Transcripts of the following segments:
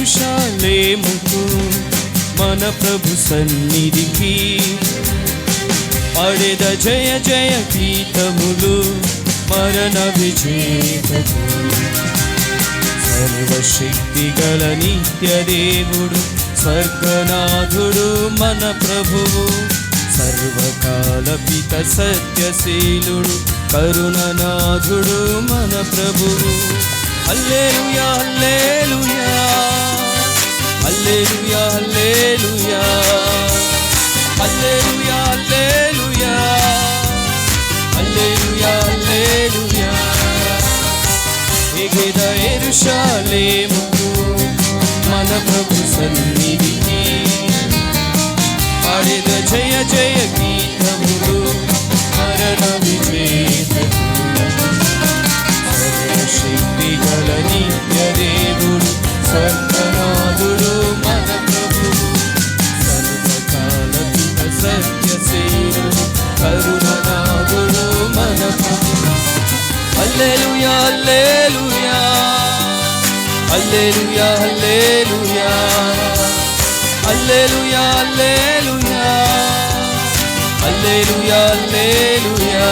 యెరూషలేముకు మన ప్రభు సన్నిధికి పాడెద జయ జయ గీతములు మరణ విజేతకు. సర్వశక్తి గల నిత్య దేవుడు స్వర్గనాథుడు మన ప్రభువు, సర్వకాల పిత సత్యశీలుడు కరుణనాథుడు మన ప్రభువు. Hallelujah hallelujah hallelujah hallelujah hallelujah hallelujah hallelujah హల్లెలూయా. ఎగెద యెరూషలేముకు మన ప్రభు సన్నిధికి పాడెద జయ జయ గీతములు మరణ విజేతకు. సర్వశక్తి గల నిత్య దేవుడు స్వర్గనాథుడు మన ప్రభువు, సర్వకాల పిత సత్యశీలుడు కరుణనాథుడు మన ప్రభువు. Hallelujah hallelujah hallelujah hallelujah hallelujah hallelujah hallelujah హల్లెలూయా.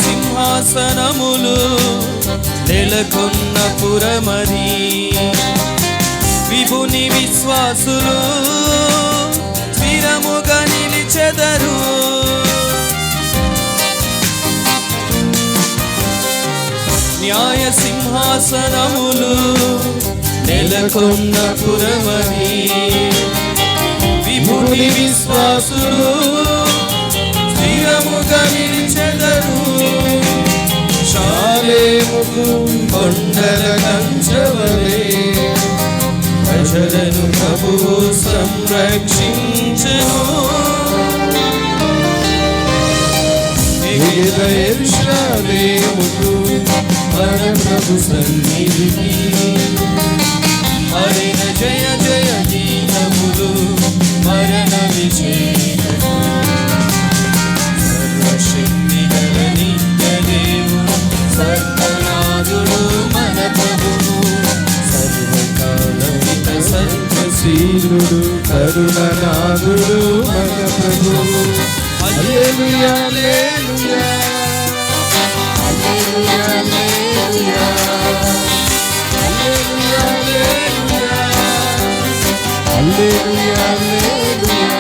సింహాసనములు నెలకొన్న పురమది, విభుని విశ్వాసులు స్థిరముగా నిలిచెదరు. న్యాయ సింహాసనములు నెలకొన్న పురమది, విభుని విశ్వాసులు స్థిరముగా నిలిచెదరు. షాలేముకు కొండల కంచవలే ప్రజలను ప్రభువు సంరక్షించెను. ఎగెద యెరూషలేముకు మన ప్రభు సన్నిధికి పాడెద జయ జయ గీతములు మరణ విజేతకు. సర్వశక్తి గల నిత్య దేవుడు స్వర్గనాథుడు మన ప్రభువు, సర్వకాల పిత సత్యశీలుడు కరుణనాథుడు మన ప్రభువు. Hallelujah hallelujah hallelujah hallelujah hallelujah hallelujah hallelujah.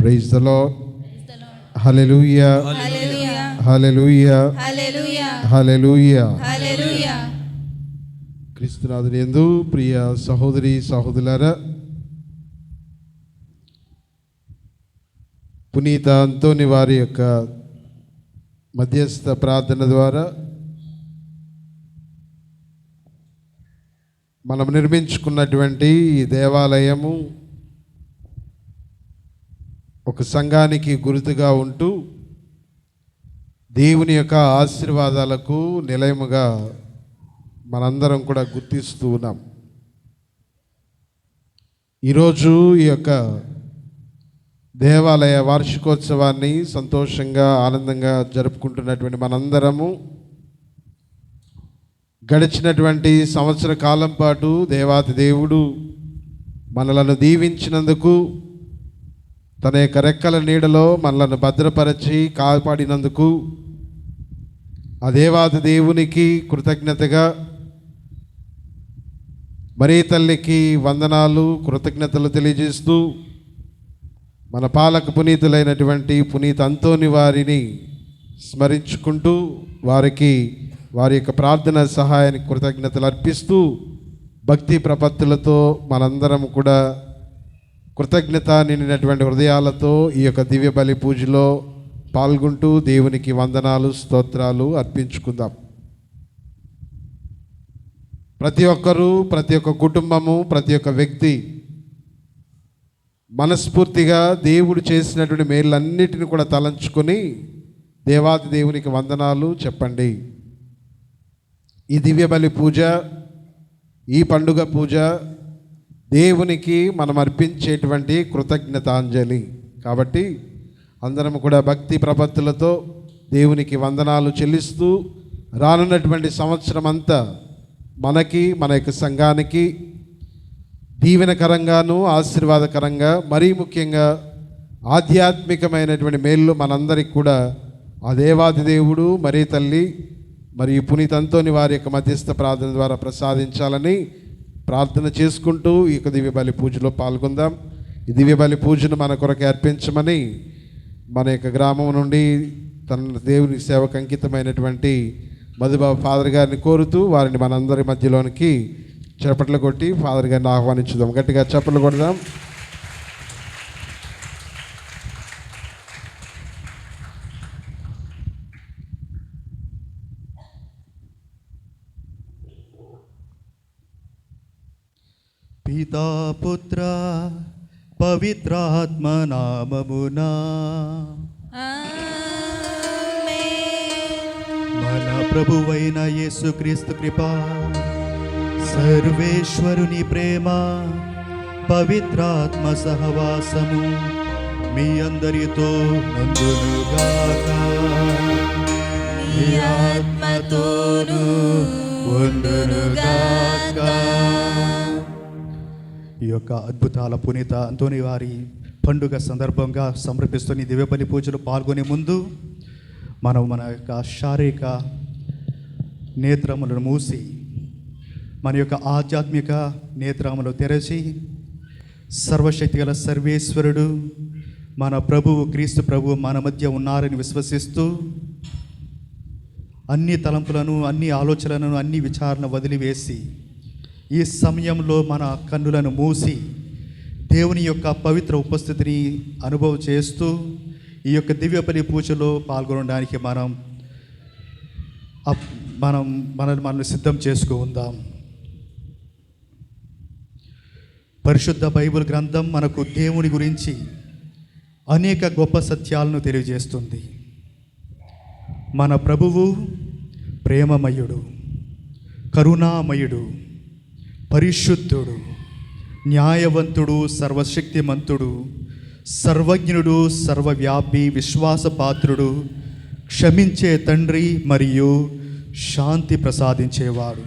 Praise the Lord. Hallelujah hallelujah hallelujah hallelujah. క్రీస్తునాథుని యందు ప్రియ సహోదరి సహోదరులారా, పునీత అంతోని వారి యొక్క మధ్యస్థ ప్రార్థన ద్వారా మనం నిర్మించుకున్నటువంటి ఈ దేవాలయము ఒక సంఘానికి గుర్తుగా ఉంటూ దేవుని యొక్క ఆశీర్వాదాలకు నిలయముగా మనందరం కూడా గుర్తిస్తూ ఉన్నాం. ఈరోజు ఈ యొక్క దేవాలయ వార్షికోత్సవాన్ని సంతోషంగా ఆనందంగా జరుపుకుంటున్నటువంటి మనందరము గడిచినటువంటి సంవత్సర కాలం పాటు దేవాతి దేవుడు మనలను దీవించినందుకు, తన యొక్క రెక్కల నీడలో మనలను భద్రపరచి కాపాడినందుకు ఆ దేవాతి దేవునికి కృతజ్ఞతగా, మరీ తల్లికి వందనాలు కృతజ్ఞతలు తెలియజేస్తూ మన పాలక పునీతులైనటువంటి పునీత అంతోని వారిని స్మరించుకుంటూ వారికి వారి యొక్క ప్రార్థన సహాయానికి కృతజ్ఞతలు అర్పిస్తూ భక్తి ప్రపత్తులతో మనందరం కూడా కృతజ్ఞత నిండినటువంటి హృదయాలతో ఈ యొక్క దివ్య బలి పూజలో పాల్గొంటూ దేవునికి వందనాలు స్తోత్రాలు అర్పించుకుందాం. ప్రతి ఒక్కరూ, ప్రతి ఒక్క కుటుంబము, ప్రతి ఒక్క వ్యక్తి మనస్ఫూర్తిగా దేవుడు చేసినటువంటి మేళ్ళన్నిటిని కూడా తలంచుకొని దేవాది దేవునికి వందనాలు చెప్పండి. ఈ దివ్య బలి పూజ, ఈ పండుగ పూజ దేవునికి మనం అర్పించేటువంటి కృతజ్ఞతాంజలి. కాబట్టి అందరం కూడా భక్తి ప్రపత్తులతో దేవునికి వందనాలు చెల్లిస్తూ రానున్నటువంటి సంవత్సరం అంతా మనకి, మన యొక్క సంఘానికి దీవెనకరంగాను, ఆశీర్వాదకరంగా, మరీ ముఖ్యంగా ఆధ్యాత్మికమైనటువంటి మేళ్ళు మనందరికి కూడా ఆ దేవాది దేవుడు, మరీ తల్లి, మరియు పునీత అంతోని వారి యొక్క మధ్యస్థ ప్రార్థన ద్వారా ప్రసాదించాలని ప్రార్థన చేసుకుంటూ ఈ యొక్క దివ్య బలి పూజలో పాల్గొందాం. ఈ దివ్య బలి పూజను మన కొరకు అర్పించమని మన యొక్క గ్రామం నుండి తన దేవుని సేవకు అంకితమైనటువంటి మధుబాబు ఫాదర్ గారిని కోరుతూ వారిని మనందరి మధ్యలోనికి చప్పట్లు కొట్టి ఫాదర్ గారిని ఆహ్వానించుదాం. గట్టిగా చప్పట్లు కొడదాం. పితా పుత్ర పవిత్రాత్మ నామమునా మన ప్రభువైన యేసుక్రీస్తు కృప, సర్వేశ్వరుని ప్రేమ, పవిత్రాత్మ సహవాసము మీ అందరితో నందునుగాక. మీ ఆత్మతోను ఉండునుగాక. ఈ యొక్క అద్భుతాల పునీత అంతోని వారి పండుగ సందర్భంగా సమర్పిస్తున్న దివ్య బలి పూజలు పాల్గొనే ముందు మనం మన యొక్క శారీరక నేత్రములను మూసి మన యొక్క ఆధ్యాత్మిక నేత్రములు తెరచి సర్వశక్తిగల సర్వేశ్వరుడు మన ప్రభువు క్రీస్తు ప్రభువు మన మధ్య ఉన్నారని విశ్వసిస్తూ అన్ని తలంపులను, అన్ని ఆలోచనలను, అన్ని విచారణ వదిలివేసి ఈ సమయంలో మన కన్నులను మూసి దేవుని యొక్క పవిత్ర ఉపస్థితిని అనుభవం చేస్తూ ఈ యొక్క దివ్య బలి పూజలో పాల్గొనడానికి మనల్ని సిద్ధం చేసుకుందాం. పరిశుద్ధ బైబిల్ గ్రంథం మనకు దేవుని గురించి అనేక గొప్ప సత్యాలను తెలియజేస్తుంది. మన ప్రభువు ప్రేమమయుడు, కరుణామయుడు, పరిశుద్ధుడు, న్యాయవంతుడు, సర్వశక్తిమంతుడు, సర్వజ్ఞుడు, సర్వవ్యాపి, విశ్వాసపాత్రుడు, క్షమించే తండ్రి మరియు శాంతి ప్రసాదించేవాడు.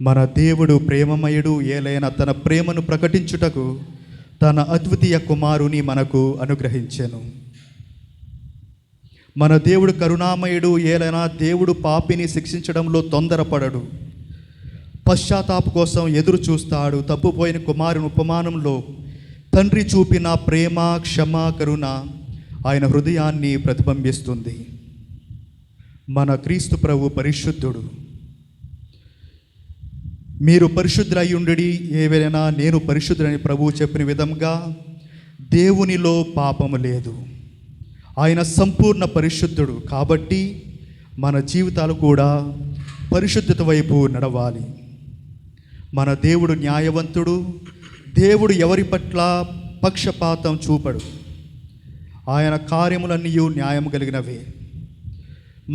మన దేవుడు ప్రేమమయుడు. ఏలైనా తన ప్రేమను ప్రకటించుటకు తన అద్వితీయ కుమారుని మనకు అనుగ్రహించెను. మన దేవుడు కరుణామయుడు. ఏలైనా దేవుడు పాపిని శిక్షించడంలో తొందరపడడు, పశ్చాత్తాప కోసం ఎదురు చూస్తాడు. తప్పుపోయిన కుమారుని ఉపమానంలో తండ్రి చూపిన ప్రేమ, క్షమ, కరుణ ఆయన హృదయాన్ని ప్రతిబింబిస్తుంది. మన క్రీస్తు ప్రభు పరిశుద్ధుడు. మీరు పరిశుద్ధులయ్యుండి ఏవైనా నేను పరిశుద్ధులని ప్రభువు చెప్పిన విధంగా దేవునిలో పాపము లేదు. ఆయన సంపూర్ణ పరిశుద్ధుడు. కాబట్టి మన జీవితాలు కూడా పరిశుద్ధత వైపు నడవాలి. మన దేవుడు న్యాయవంతుడు. దేవుడు ఎవరి పట్ల పక్షపాతం చూపడు. ఆయన కార్యములన్నీ న్యాయం కలిగినవే.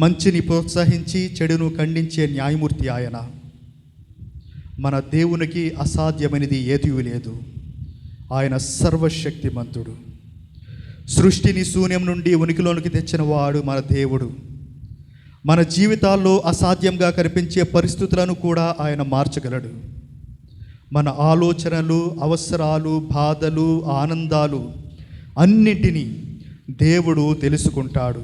మంచిని ప్రోత్సహించి చెడును ఖండించే న్యాయమూర్తి ఆయన. మన దేవునికి అసాధ్యమైనది ఏదీ లేదు. ఆయన సర్వశక్తిమంతుడు. సృష్టిని శూన్యం నుండి ఉనికిలోనికి తెచ్చిన వాడు మన దేవుడు. మన జీవితాల్లో అసాధ్యంగా కనిపించే పరిస్థితులను కూడా ఆయన మార్చగలడు. మన ఆలోచనలు, అవసరాలు, బాధలు, ఆనందాలు అన్నింటినీ దేవుడు తెలుసుకుంటాడు.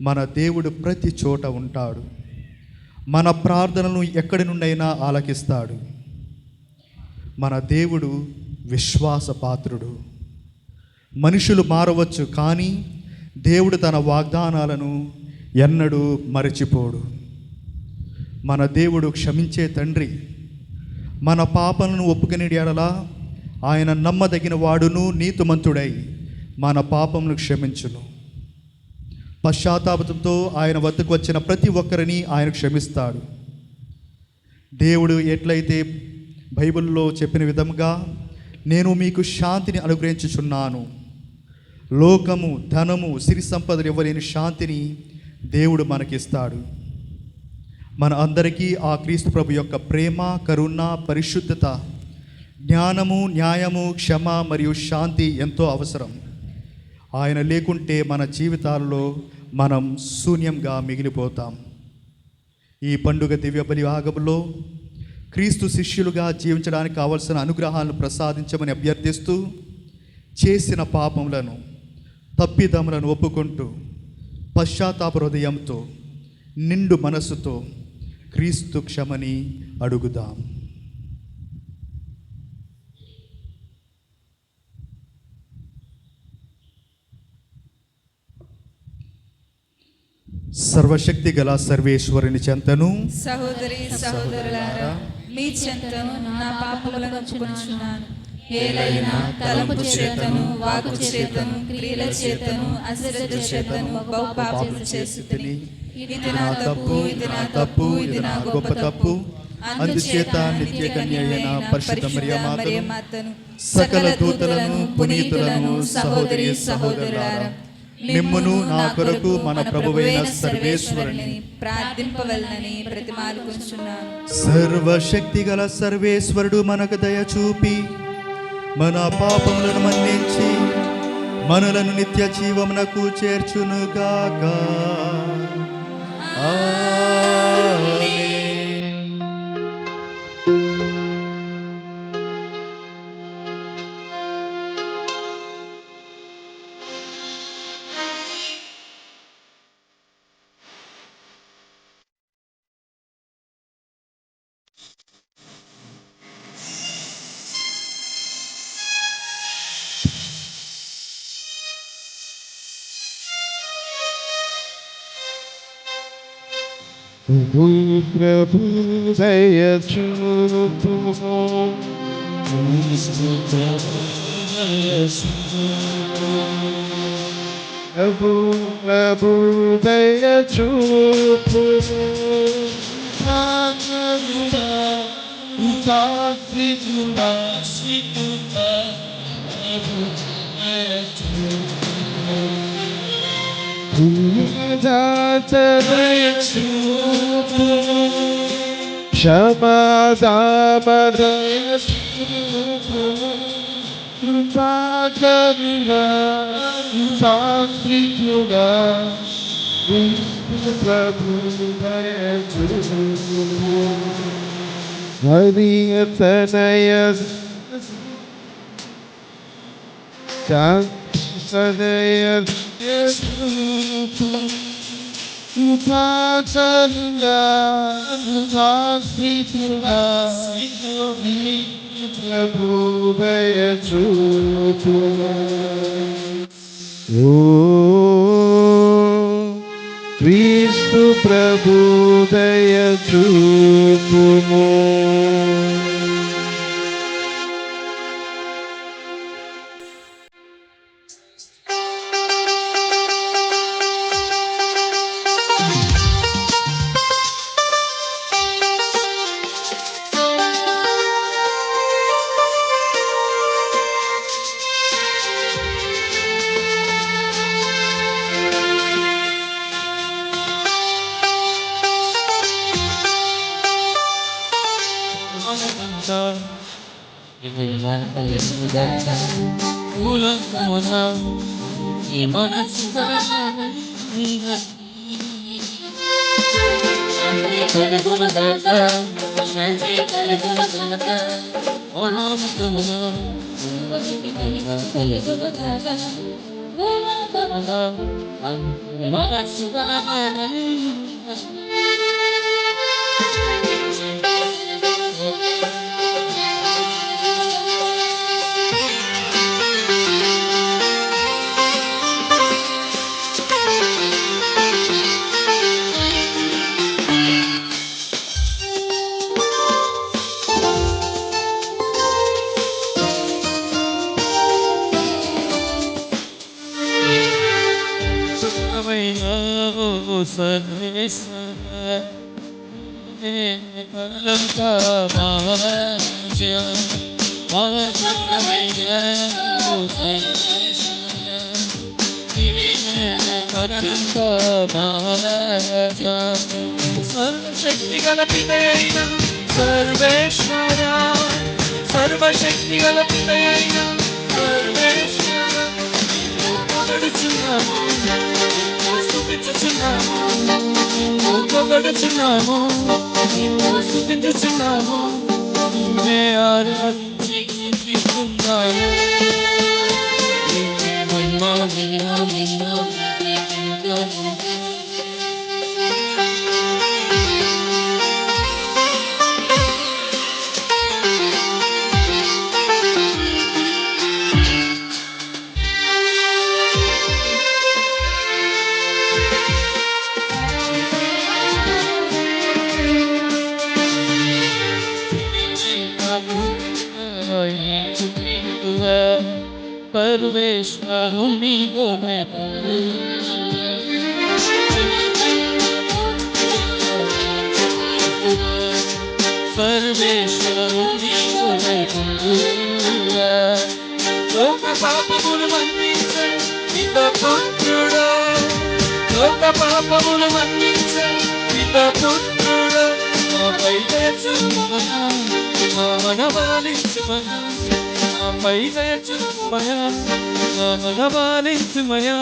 మన దేవుడు ప్రతి చోట ఉంటాడు. మన ప్రార్థనలను ఎక్కడి నుండైనా ఆలకిస్తాడు. మన దేవుడు విశ్వాసపాత్రుడు. మనుషులు మారవచ్చు, కానీ దేవుడు తన వాగ్దానాలను ఎన్నడూ మరచిపోడు. మన దేవుడు క్షమించే తండ్రి. మన పాపలను ఒప్పుకునే ఎడల ఆయన నమ్మదగిన వాడును నీతిమంతుడై మన పాపమును క్షమించును. పశ్చాత్తాపంతో ఆయన వద్దకు వచ్చిన ప్రతి ఒక్కరిని ఆయన క్షమిస్తాడు. దేవుడు ఎట్లయితే బైబిల్లో చెప్పిన విధంగా నేను మీకు శాంతిని అనుగ్రహించుచున్నాను, లోకము ధనము సిరి సంపదలు ఇవ్వలేని శాంతిని దేవుడు మనకిస్తాడు. మన అందరికీ ఆ క్రీస్తు ప్రభు యొక్క ప్రేమ, కరుణ, పరిశుద్ధత, జ్ఞానము, న్యాయము, క్షమ మరియు శాంతి ఎంతో అవసరం. ఆయన లేకుంటే మన జీవితాలలో మనం శూన్యంగా మిగిలిపోతాం. ఈ పండుగ దివ్య బలి యాగములో క్రీస్తు శిష్యులుగా జీవించడానికి కావలసిన అనుగ్రహాలను ప్రసాదించమని అభ్యర్థిస్తూ, చేసిన పాపములను, తప్పిదములను ఒప్పుకుంటూ పశ్చాత్తాప హృదయంతో, నిండు మనస్సుతో క్రీస్తు క్షమని అడుగుదాం. సర్వశక్తి గల సర్వేశ్వరుని చెంతను, సహోదరి సహోదరులారా, మీ చెంతను నా పాపములను ఒప్పుకొనుచున్నాను. ఏలైనా తలంపు చేతను, వాకు చేతను, క్రియల చేతను, అశ్రద్ధ చేతను బహు పాపములు చేసితిని. ఇది నా తప్పు, ఇది నా తప్పు, ఇది నా గొప్ప తప్పు. అందుచేత నిత్య కన్య అయిన పరిశుద్ధ మరియమాతను, సకల దూతలను, పునీతులను, సహోదరి సహోదరులారా, మిమ్మును నా కొరకు మన ప్రభువైన సర్వేశ్వరుని ప్రార్థింపవలనని ప్రతిమాలుకొనుచున్నాను. సర్వశక్తి గల సర్వేశ్వరుడు మనకు దయ చూపి మన పాపములను మన్నించి మనలను నిత్య జీవమునకు చేర్చునుగాక. ఆమేన్. ప్రభు దయ చూపుము, ప్రభు దయ చూపుము, క్షమాదామదయ సాత్వికుడా ప్రభు హరియతనయ సదయ ప్రభువయ చూపు. ఓ క్రీస్తు ప్రభు దయ చూపుము. సర్వశక్తిగల పితయైన సర్వేశ్వర, సర్వశక్తిగల పితయైన సర్వేశ్వర, పొగడుచున్నాము, స్తుతించుచున్నాము, పొగడుచున్నాము, స్తుతించుచున్నాము, నీవే ఆరాధిస్తున్నాము. మహిమా మహిమా మహిమా పరమేశ్వరుని పరమేశ్వరుని లోక పాపములు మన్నించే పిత పుత్రుడా, లోక పాపములు మన్నించే పిత పుత్రుడా, మాపై దయచూపుమయా, మా మనవాలించుమయా, మాపై దయచూపుమయా, మా మనవాలించుమయా,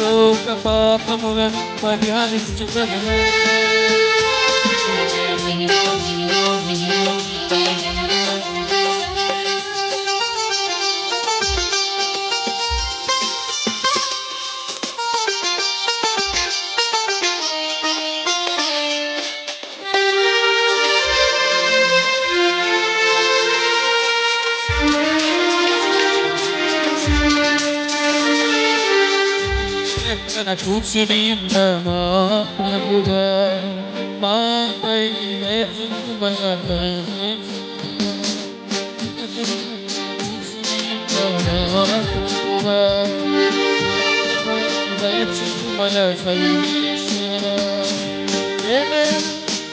లోక పాపములను పరిహరించుమయా. కూర్చుని ఉన్న మా ప్రభుగా, మాపై దయచూపుమయా, దయచూపుమయా సర్వేశ్వర.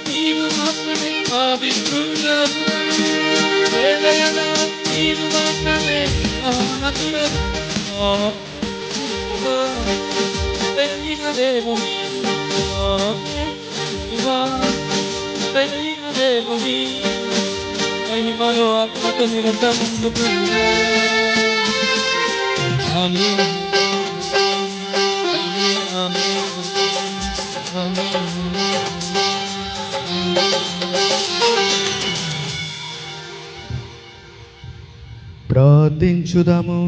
నీవు మాత్రమే పవిత్రుడవు, నీవు మాత్రమే మహోన్నతుడవు. మహిమలో ఆత్మక నిరంతరము. ఆమేన్, ఆమేన్, ఆమేన్. ప్రార్థించుదాము.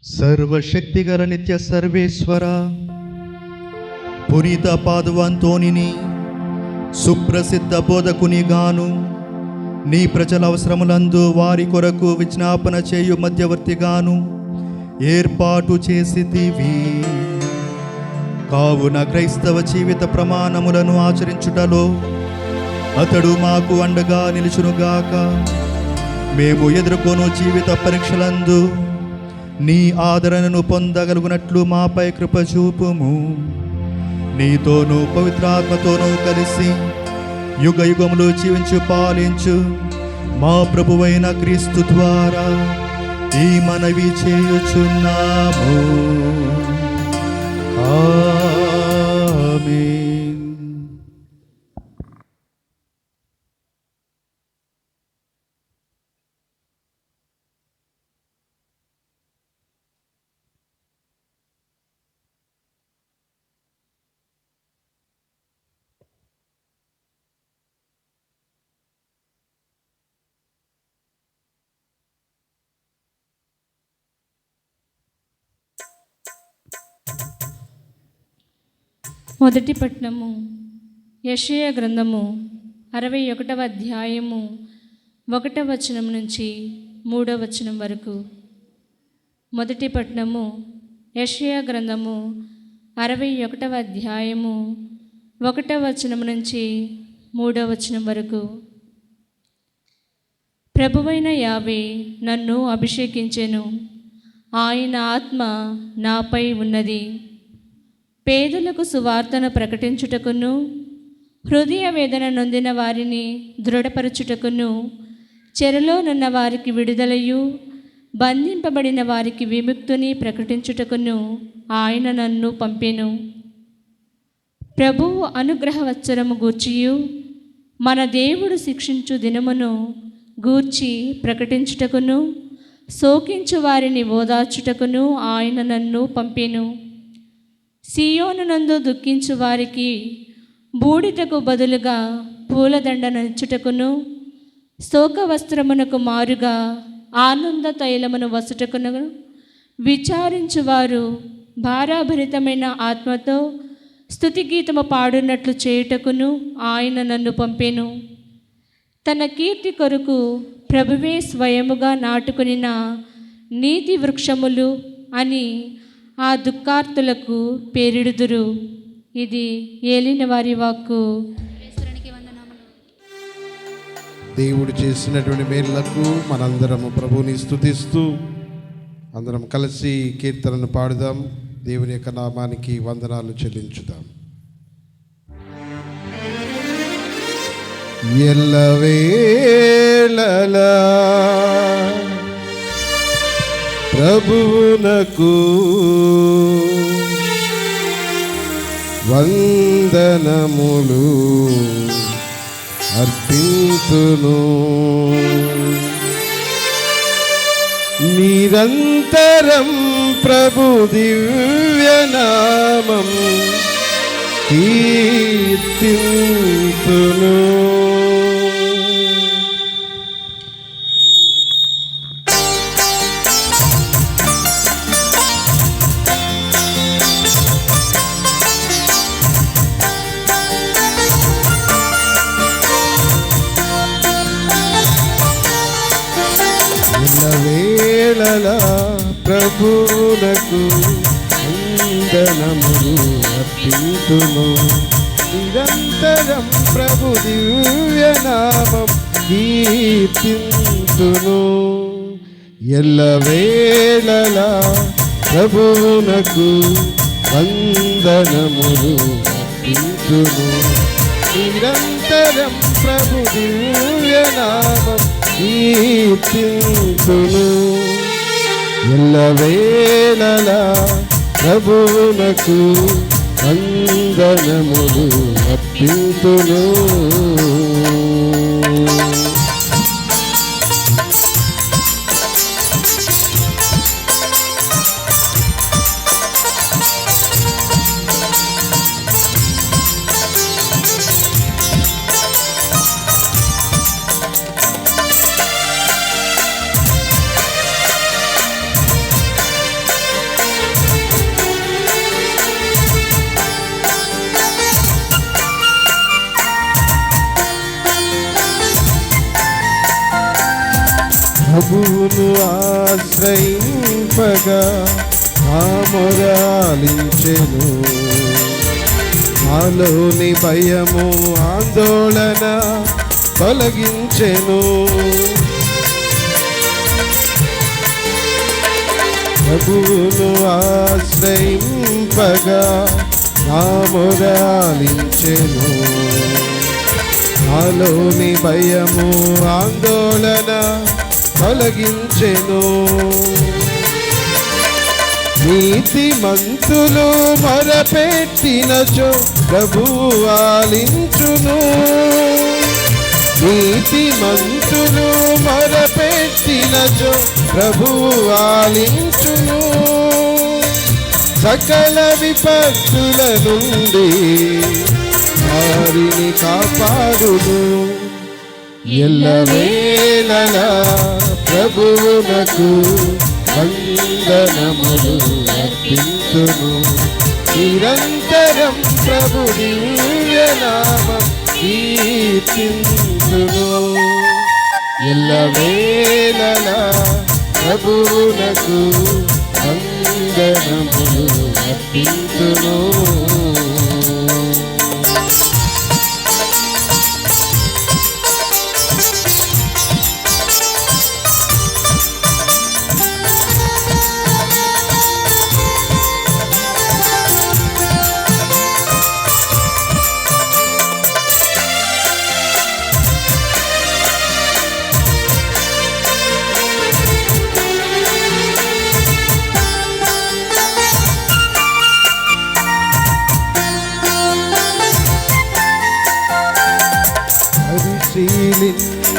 సర్వశక్తిగల నిత్య సర్వేశ్వర, పునీత పాదువంతోనిని సుప్రసిద్ధ బోధకునిగాను, నీ ప్రజల అవసరములందు వారి కొరకు విజ్ఞాపన చేయు మధ్యవర్తిగాను ఏర్పాటు చేసితివి. కావున క్రైస్తవ జీవిత ప్రమాణములను ఆచరించుటలో అతడు మాకు అండగా నిలుచునుగాక. మేము ఎదుర్కొను జీవిత పరీక్షలందు నీ ఆదరణను పొందగలుగునట్లు మాపై కృప చూపుము. నీతోనూ పవిత్రాత్మతోనూ కలిసి యుగ యుగములు జీవించు పాలించు మా ప్రభువైన క్రీస్తు ద్వారా ఈ మనవి చేయుచున్నాము. ఆమేన్. మొదటి పట్టణము యెషయా గ్రంథము 61వ అధ్యాయము 1వ వచనం నుంచి 3వ వచనం వరకు. మొదటి పట్టణము యెషయా గ్రంథము 61వ అధ్యాయము 1వ వచనం నుంచి 3వ వచనం వరకు. ప్రభువైన యావే నన్ను అభిషేకించెను, ఆయన ఆత్మ నాపై ఉన్నది. పేదలకు సువార్తను ప్రకటించుటకును, హృదయ వేదన నొందిన వారిని దృఢపరచుటకును, చెరలోనున్న వారికి విడుదలయు, బంధింపబడిన వారికి విముక్తిని ప్రకటించుటకును ఆయన నన్ను పంపెను. ప్రభువు అనుగ్రహవత్సరము గూర్చియు మన దేవుడు శిక్షించు దినమును గూర్చి ప్రకటించుటకును, శోకించు వారిని ఓదార్చుటకును ఆయన నన్ను పంపెను. సియోనునందు దుఃఖించు వారికి బూడిదకు బదులుగా పూలదండనిచ్చుటకును, శోక వస్త్రమునకు మారుగా ఆనంద తైలమును వసుటకును, విచారించువారు భారాభరితమైన ఆత్మతో స్తుతిగీతము పాడునట్లు చేయుటకును ఆయన నన్ను పంపెను. తన కీర్తి కొరకు ప్రభువే స్వయముగా నాటుకొనిన నీతి వృక్షములు అని ఆ దుఃఖార్తులకు పేరిడుదురు. ఇది ఏలిన వారి వాక్కు. దేవుడు చేసినటువంటి మేలులకు మనందరము ప్రభువుని స్తుతిస్తూ అందరం కలిసి కీర్తనను పాడుదాం. దేవుని యొక్క నామానికి వందనాలు చెల్లించుదాం. ఎల్లవేళలా ప్రభువునకు వందనములు అర్పింతును. నిరంతరం ప్రభు దివ్యనామం కీర్తింతును. వేళలా ప్రభువునకు వందనములు అర్పింతును. నిరంతరం ప్రభు దివ్యనామం కీర్తింతును. ఎల్లవేళలా ప్రభువునకు వందనములు అర్పింతును. నిరంతరం ప్రభు దివ్యనామం కీర్తింతును. ఎల్లవేళలా ప్రభువునకు వందనములు అర్పింతును. ప్రభువును ఆశ్రయింపగా ఆమోదాలించెను. నాలోని భయము ఆందోళన తొలగించెను. ప్రభువును ఆశ్రయింపగా ఆమోదాలించెను. నాలోని భయము ఆందోళన తొలగించెను. నీతిమంతులు మొరపెట్టినచో ప్రభువు ఆలించును. నీతిమంతులు మొరపెట్టినచో ప్రభువు ఆలించును. సకల విపత్తుల నుండి వారిని కాపాడును. ఎల్లవేళలా ప్రభువునకు వందనములు అర్పింతును. నిరంతరం ప్రభు దివ్యనామం కీర్తింతును. ఎల్లవేళలా ప్రభువునకు వందనములు అర్పింతును.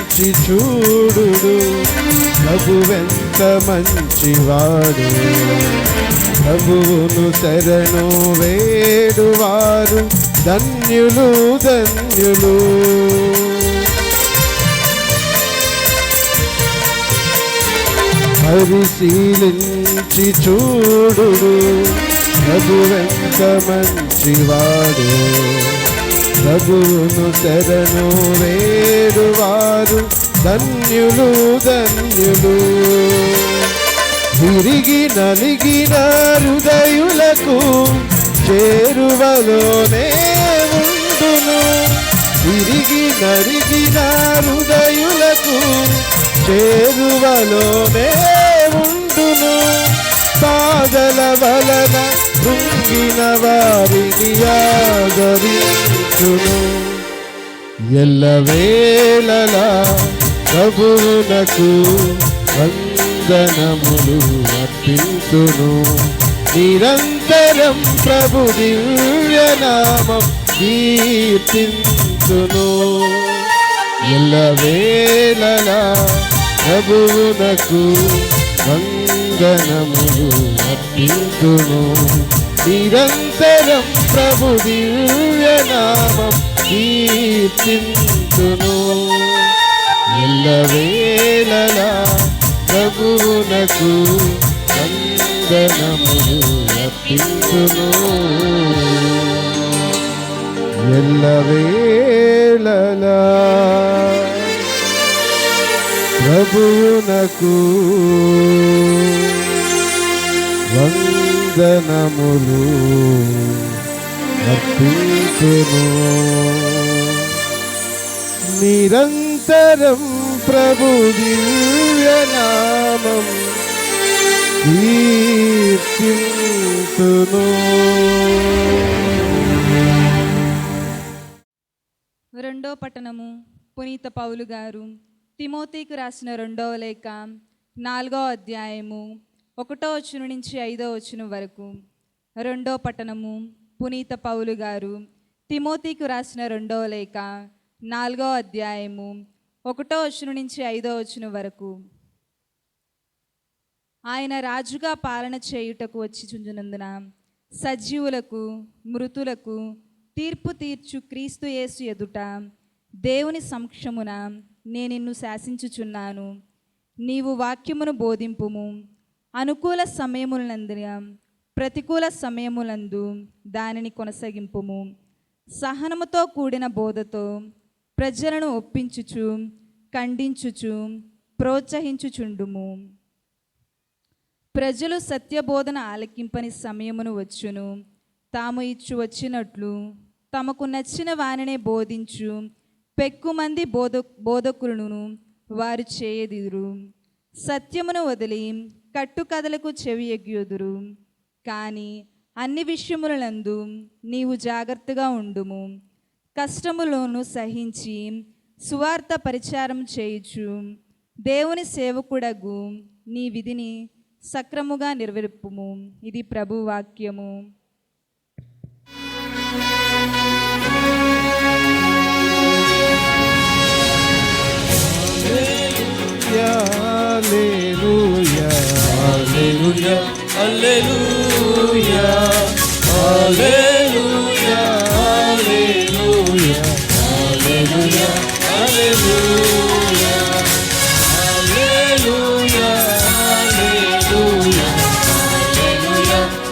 పరిశీలించి చూడుడు, ప్రభువెంత మంచివాడు. ప్రభువును శరణు వేడువారు ధన్యులు ధన్యులు. పరిశీలించి చూడుడు, ప్రభువెంత మంచివాడు. ప్రభువును శరణు వేడువారు ధన్యులు ధన్యులు. విరిగి నలిగిన హృదయులకు చేరువలోనే ఉండును. విరిగి నలిగిన హృదయులకు చేరువలోనే ఉండును. బాధల వలన కృంగిన వారిని ఆదరించును. ఎల్లవేళలా ప్రభువునకు వందనములు అర్పించును. నిరంతరం ప్రభు దివ్యనామం కీర్తించును. ఎల్లవేళలా ప్రభువునకు వందనములు అర్పించును. నిరంతరం ప్రభు దివ్యనామం కీర్తించును. ఎల్లవేళలా ప్రభువునకు వందనములు అర్పించును. ఎల్లవేళలా ప్రభువునకు వందనములు అర్పించును. నిరంతరం ప్రభు దివ్యనామం కీర్తించును. రెండో పట్టణము. పునీత పౌలు గారు తిమోతికి రాసిన 2వ లేఖ 4వ అధ్యాయము 1వ వచనం నుంచి 5వ వచనం వరకు. రెండో పట్టణము. పునీత పౌలు గారు తిమోతికి రాసిన 2వ లేఖ 4వ అధ్యాయము 1వ వచనం నుంచి 5వ వచనం వరకు. ఆయన రాజుగా పాలన చేయుటకు వచ్చి చుంచునందున సజీవులకు మృతులకు తీర్పు తీర్చు క్రీస్తు యేసు ఎదుట దేవుని సమక్షమున నేను నిన్ను శాసించుచున్నాను. నీవు వాక్యమును బోధింపుము. అనుకూల సమయములందున ప్రతికూల సమయములందు దానిని కొనసాగింపుము. సహనముతో కూడిన బోధతో ప్రజలను ఒప్పించుచు ఖండించుచు ప్రోత్సహించుచుండుము. ప్రజలు సత్యబోధన ఆలకింపని సమయమును వచ్చును. తాము ఇచ్చు వచ్చినట్లు తమకు నచ్చిన వానినే బోధించు పెక్కుమంది బోధకులను వారు చేయదిరు. సత్యమును వదిలి కట్టుకథలకు చెవి ఎగ్గుదురు. కానీ అన్ని విషయములందు నీవు జాగ్రత్తగా ఉండుము. కష్టములను సహించి సువార్త పరిచారం చేయుచు దేవుని సేవకుడగు నీ విధిని సక్రముగా నెరవేర్పుము. ఇది ప్రభు వాక్యము. హల్లెలూయా hallelujah hallelujah hallelujah hallelujah hallelujah hallelujah hallelujah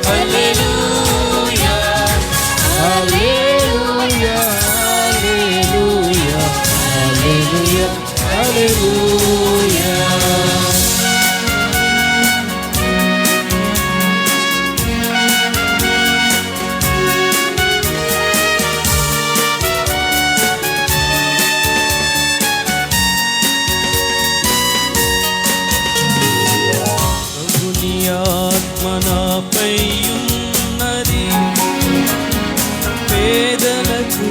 hallelujah hallelujah hallelujah hallelujah హల్లెలూయా. ప్రభుని ఆత్మ నాపై ఉన్నది. పేదలకు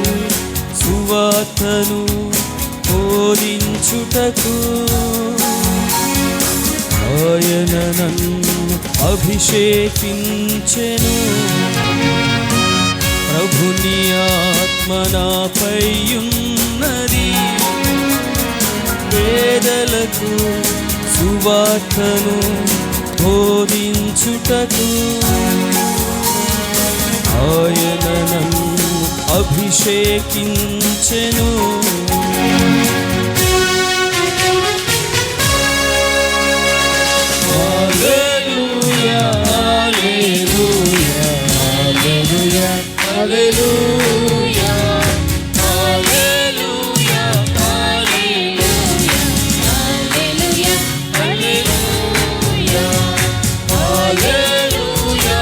సువార్తను బోధించుటకు ఆయన నన్ను అభిషేకించెను. ప్రభుని ఆత్మ నాపై ఉన్నది. ప్రజలకు సువార్తను బోధించుటకు ఆయన నన్ను అభిషేకించెను. హల్లెలూయా hallelujah hallelujah hallelujah hallelujah hallelujah hallelujah hallelujah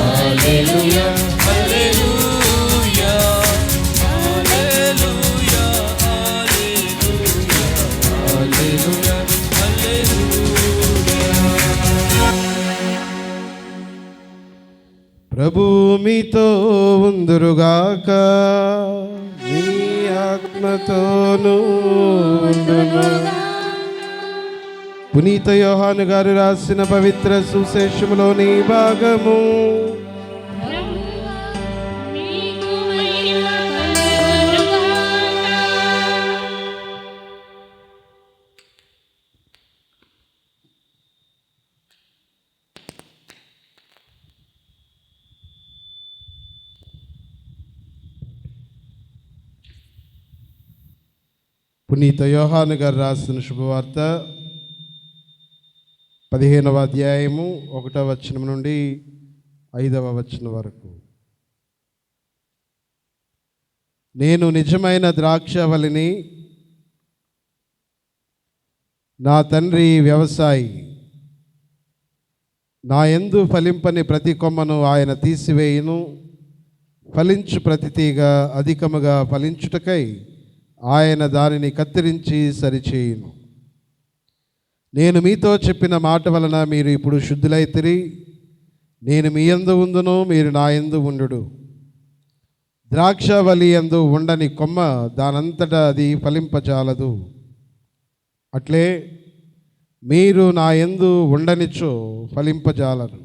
hallelujah hallelujah hallelujah hallelujah హల్లెలూయా ప్రభు మీతో ఉందురుగాక, మీ ఆత్మతోనూ ఉండును. పునీత యోహాను గారు రాసిన పవిత్ర సువిశేషములోని భాగము. పునీత యోహాను గారు రాసిన శుభవార్త 15వ అధ్యాయము 1వ వచనం నుండి 5వ వచనం వరకు. నేను నిజమైన ద్రాక్షవల్లిని, నా తండ్రి వ్యవసాయి. నా యందు ఫలింపని ప్రతి కొమ్మను ఆయన తీసివేయును. ఫలించు ప్రతి తీగ అధికముగా ఫలించుటకై ఆయన దానిని కత్తిరించి సరిచేయును. నేను మీతో చెప్పిన మాట వలన మీరు ఇప్పుడు శుద్ధులైతిరి. నేను మీ యందు ఉందును, మీరు నా యందు ఉండుడు. ద్రాక్షవల్లి యందు ఉండని కొమ్మ దానంతటా అది ఫలింపజాలదు. అట్లే మీరు నా యందు ఉండనిచో ఫలింపజాలరు.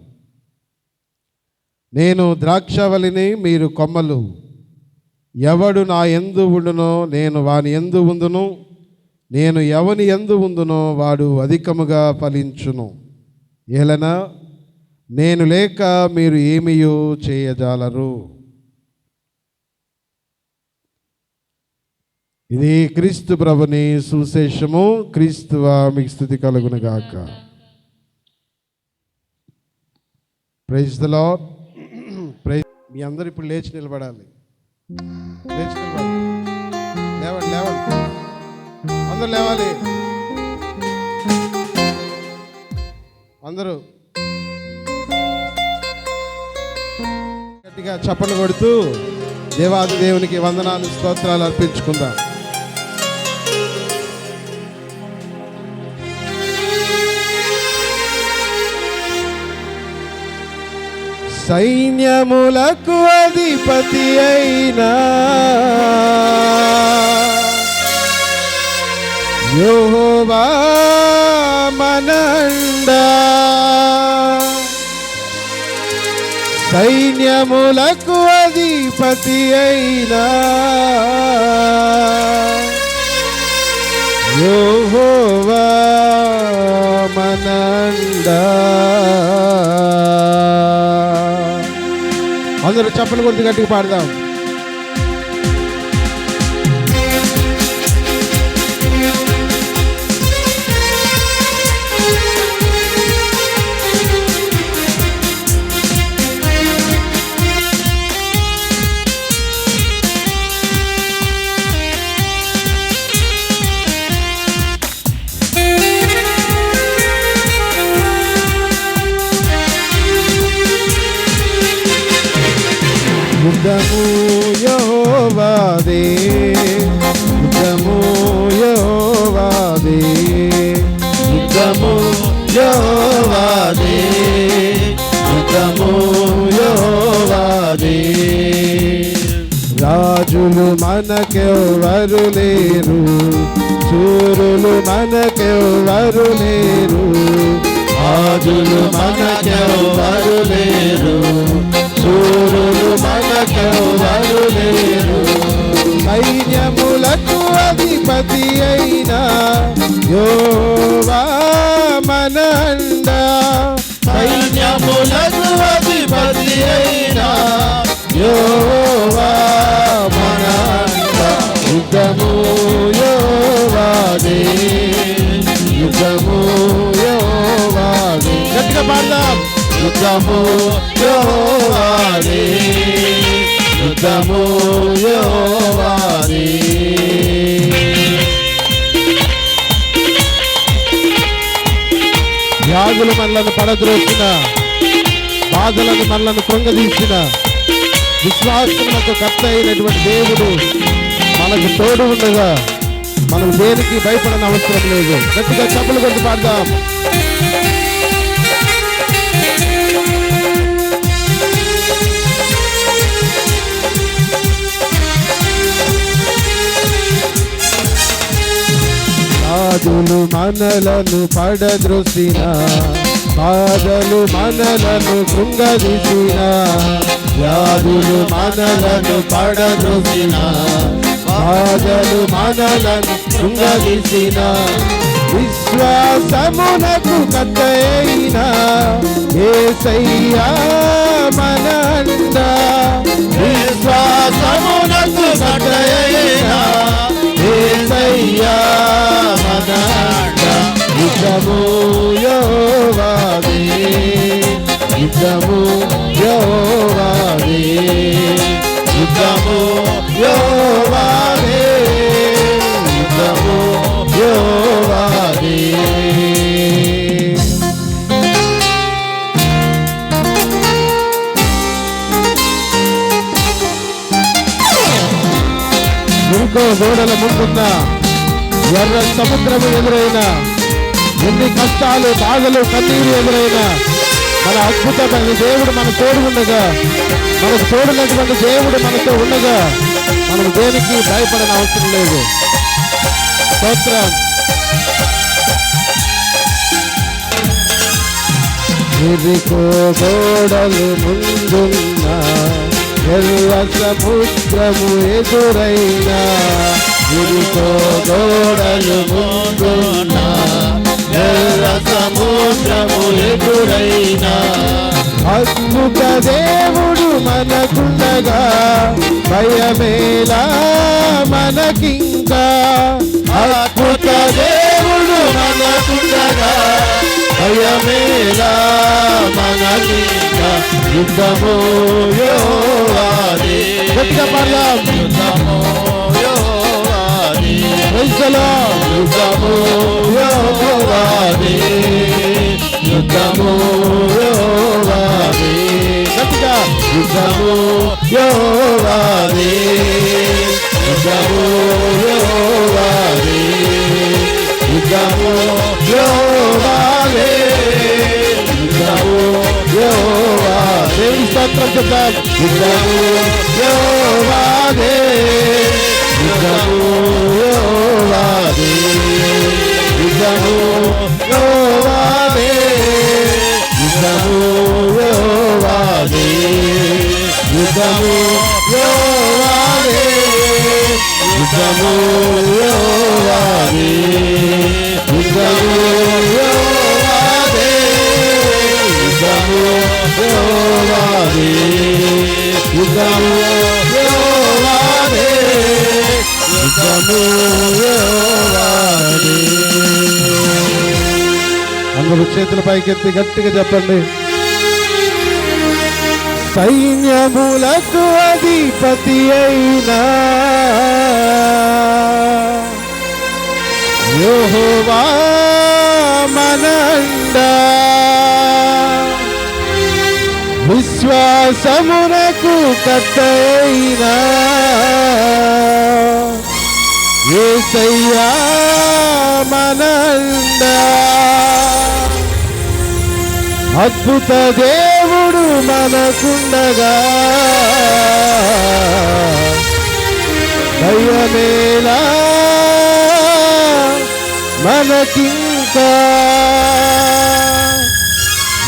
నేను ద్రాక్షవల్లిని, మీరు కొమ్మలు. ఎవడు నా యందు ఉండునో నేను వాని యందు ఉందును, నేను ఎవని యందు ఉందునో వాడు అధికముగా ఫలించును. ఏలనా నేను లేక మీరు ఏమీయో చేయజాలరు. ఇది క్రీస్తు ప్రభుని సువిశేషము. క్రీస్తువా మీకు స్తుతి కలుగునుగాక. Praise the Lord. ప్రైజ్. మీ అందరూ ఇప్పుడు లేచి నిలబడాలి. లేవండి లేవండి, అందరూ లేవాలి. అందరూ గట్టిగా చప్పట్లు కొడుతూ దేవాది దేవునికి వందనాలు స్తోత్రాలు అర్పించుకుందాం. సైన్యములకు అధిపతి అయినా యెహోవా మనండా. సైన్యములకు అధిపతి అయినా యెహోవా మనండా. అందరూ చప్పలు కొడుతూ గట్టిగా పాడదాం. యుద్ధము యెహోవాదే, యుద్ధము యెహోవాదే, యుద్ధము యెహోవాదే, యుద్ధము యెహోవాదే. రాజులు మనకెవ్వరు లేరు, శూరులు మనకెవ్వరు లేరు. రాజులు మనకెవ్వరు లేరు, శూరులు మనకెవ్వరు లేరు. సైన్యములకు అధిపతి అధిపతి అయినా యెహోవా మన అండ. సైన్యములకు అధిపతి అయినా యెహోవా మన అండ. యుద్ధము యెహోవాదే, యుద్ధము యెహోవాదే. గట్టిగా పాడదాం. యుద్ధము యెహోవాదే, యుద్ధము యెహోవాదే. వ్యాధులు మనలను పడద్రోసిన, బాధలను మనలను కృంగదీసిన విశ్వాసములకు కర్త అయినటువంటి దేవుడు మనకు తోడు ఉండగా మనం దేనికి భయపడని అవసరం లేదు. గట్టిగా చప్పులు కొట్టి పాడదాం. వ్యాధులు మనలను పడద్రోసిన, బాధలు మనలను కృంగదీసిన, వ్యాధులు మనలను పడద్రోసిన, బాధలు మనలను కృంగదీసిన విశ్వాసమునకు కర్తయైన యేసయ్యా మన అండ. విశ్వాసమునకు కర్తయైన యేసయ్యా మన అండ. యుద్ధము యెహోవాదే, యుద్ధము యెహోవాదే, యుద్ధము యెహోవాదే, యుద్ధము యెహోవాదే. ఇంకో గోడల ముందున్న ఎర్ర సముద్రము ఎదురైనా, ఎన్ని కష్టాలు, బాధలు, కన్నీరు ఎదురైనా మన అద్భుతమైన దేవుడు మన తోడు ఉండగా, మనకు తోడున్నటువంటి దేవుడు మనతో ఉండగా మనం దేనికి భయపడని అవసరం లేదు. స్తోత్రం. ఎరికో గోడలు ముందున్న ఎర్ర సముద్రము ఎదురైనా, ఎరికో గోడలు ముందున్న ఎర్ర సముద్రము ఎదురైనా అద్భుత దేవుడు మనకుండగా భయమేలా మనకింకా. అద్భుత దేవుడు మనకుండగా భయమేలా మనకింకా. యుద్ధము యెహోవాదే. గట్టిగా పాడదాం. యుద్ధము యెహోవాదే. యుద్ధము యెహోవాదే, యుద్ధము యెహోవాదే. గట్టిగా యుద్ధము యెహోవాదే, యుద్ధము యెహోవాదే, యుద్ధము యెహోవాదే, యుద్ధము యెహోవాదే. దేవుని స్తోత్రం చెప్తాం. యుద్ధము యెహోవాదే, యుద్ధము యెహోవాదే, యుద్ధము యెహోవాదే, యుద్ధము యెహోవాదే, యుద్ధము యెహోవాదే, యుద్ధము యెహోవాదే, యుద్ధము యెహోవాదే, యుద్ధము యెహోవాదే, యుద్ధము యెహోవాదే, యుద్ధము యెహోవాదే. అందరూ చేతుల పైకెత్తి గట్టిగా చెప్పండి. సైన్యములకు అధిపతి అయినా యెహోవా మన అండ. విశ్వాసమునకు కర్తయైన యేసయ్యా మన అండ. అద్భుత దేవుడు మనకుండగా భయమేలా మనకింకా.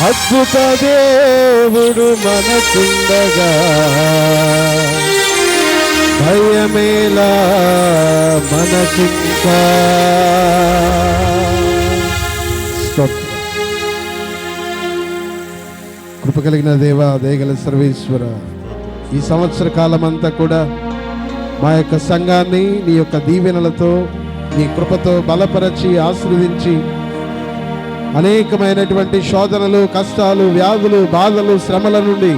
అద్భుత దేవుడు మనకుండగా భయ మరణమేలా మనకింకా. స్తోత్రం. కృప కలిగిన దేవా, దయగల సర్వేశ్వర, ఈ సంవత్సర కాలం అంతా కూడా మా యొక్క సంఘాన్ని నీ యొక్క దీవెనలతో, నీ కృపతో బలపరచి ఆశీర్వదించి అనేకమైనటువంటి శోధనలు, కష్టాలు, వ్యాధులు, బాధలు, శ్రమల నుండి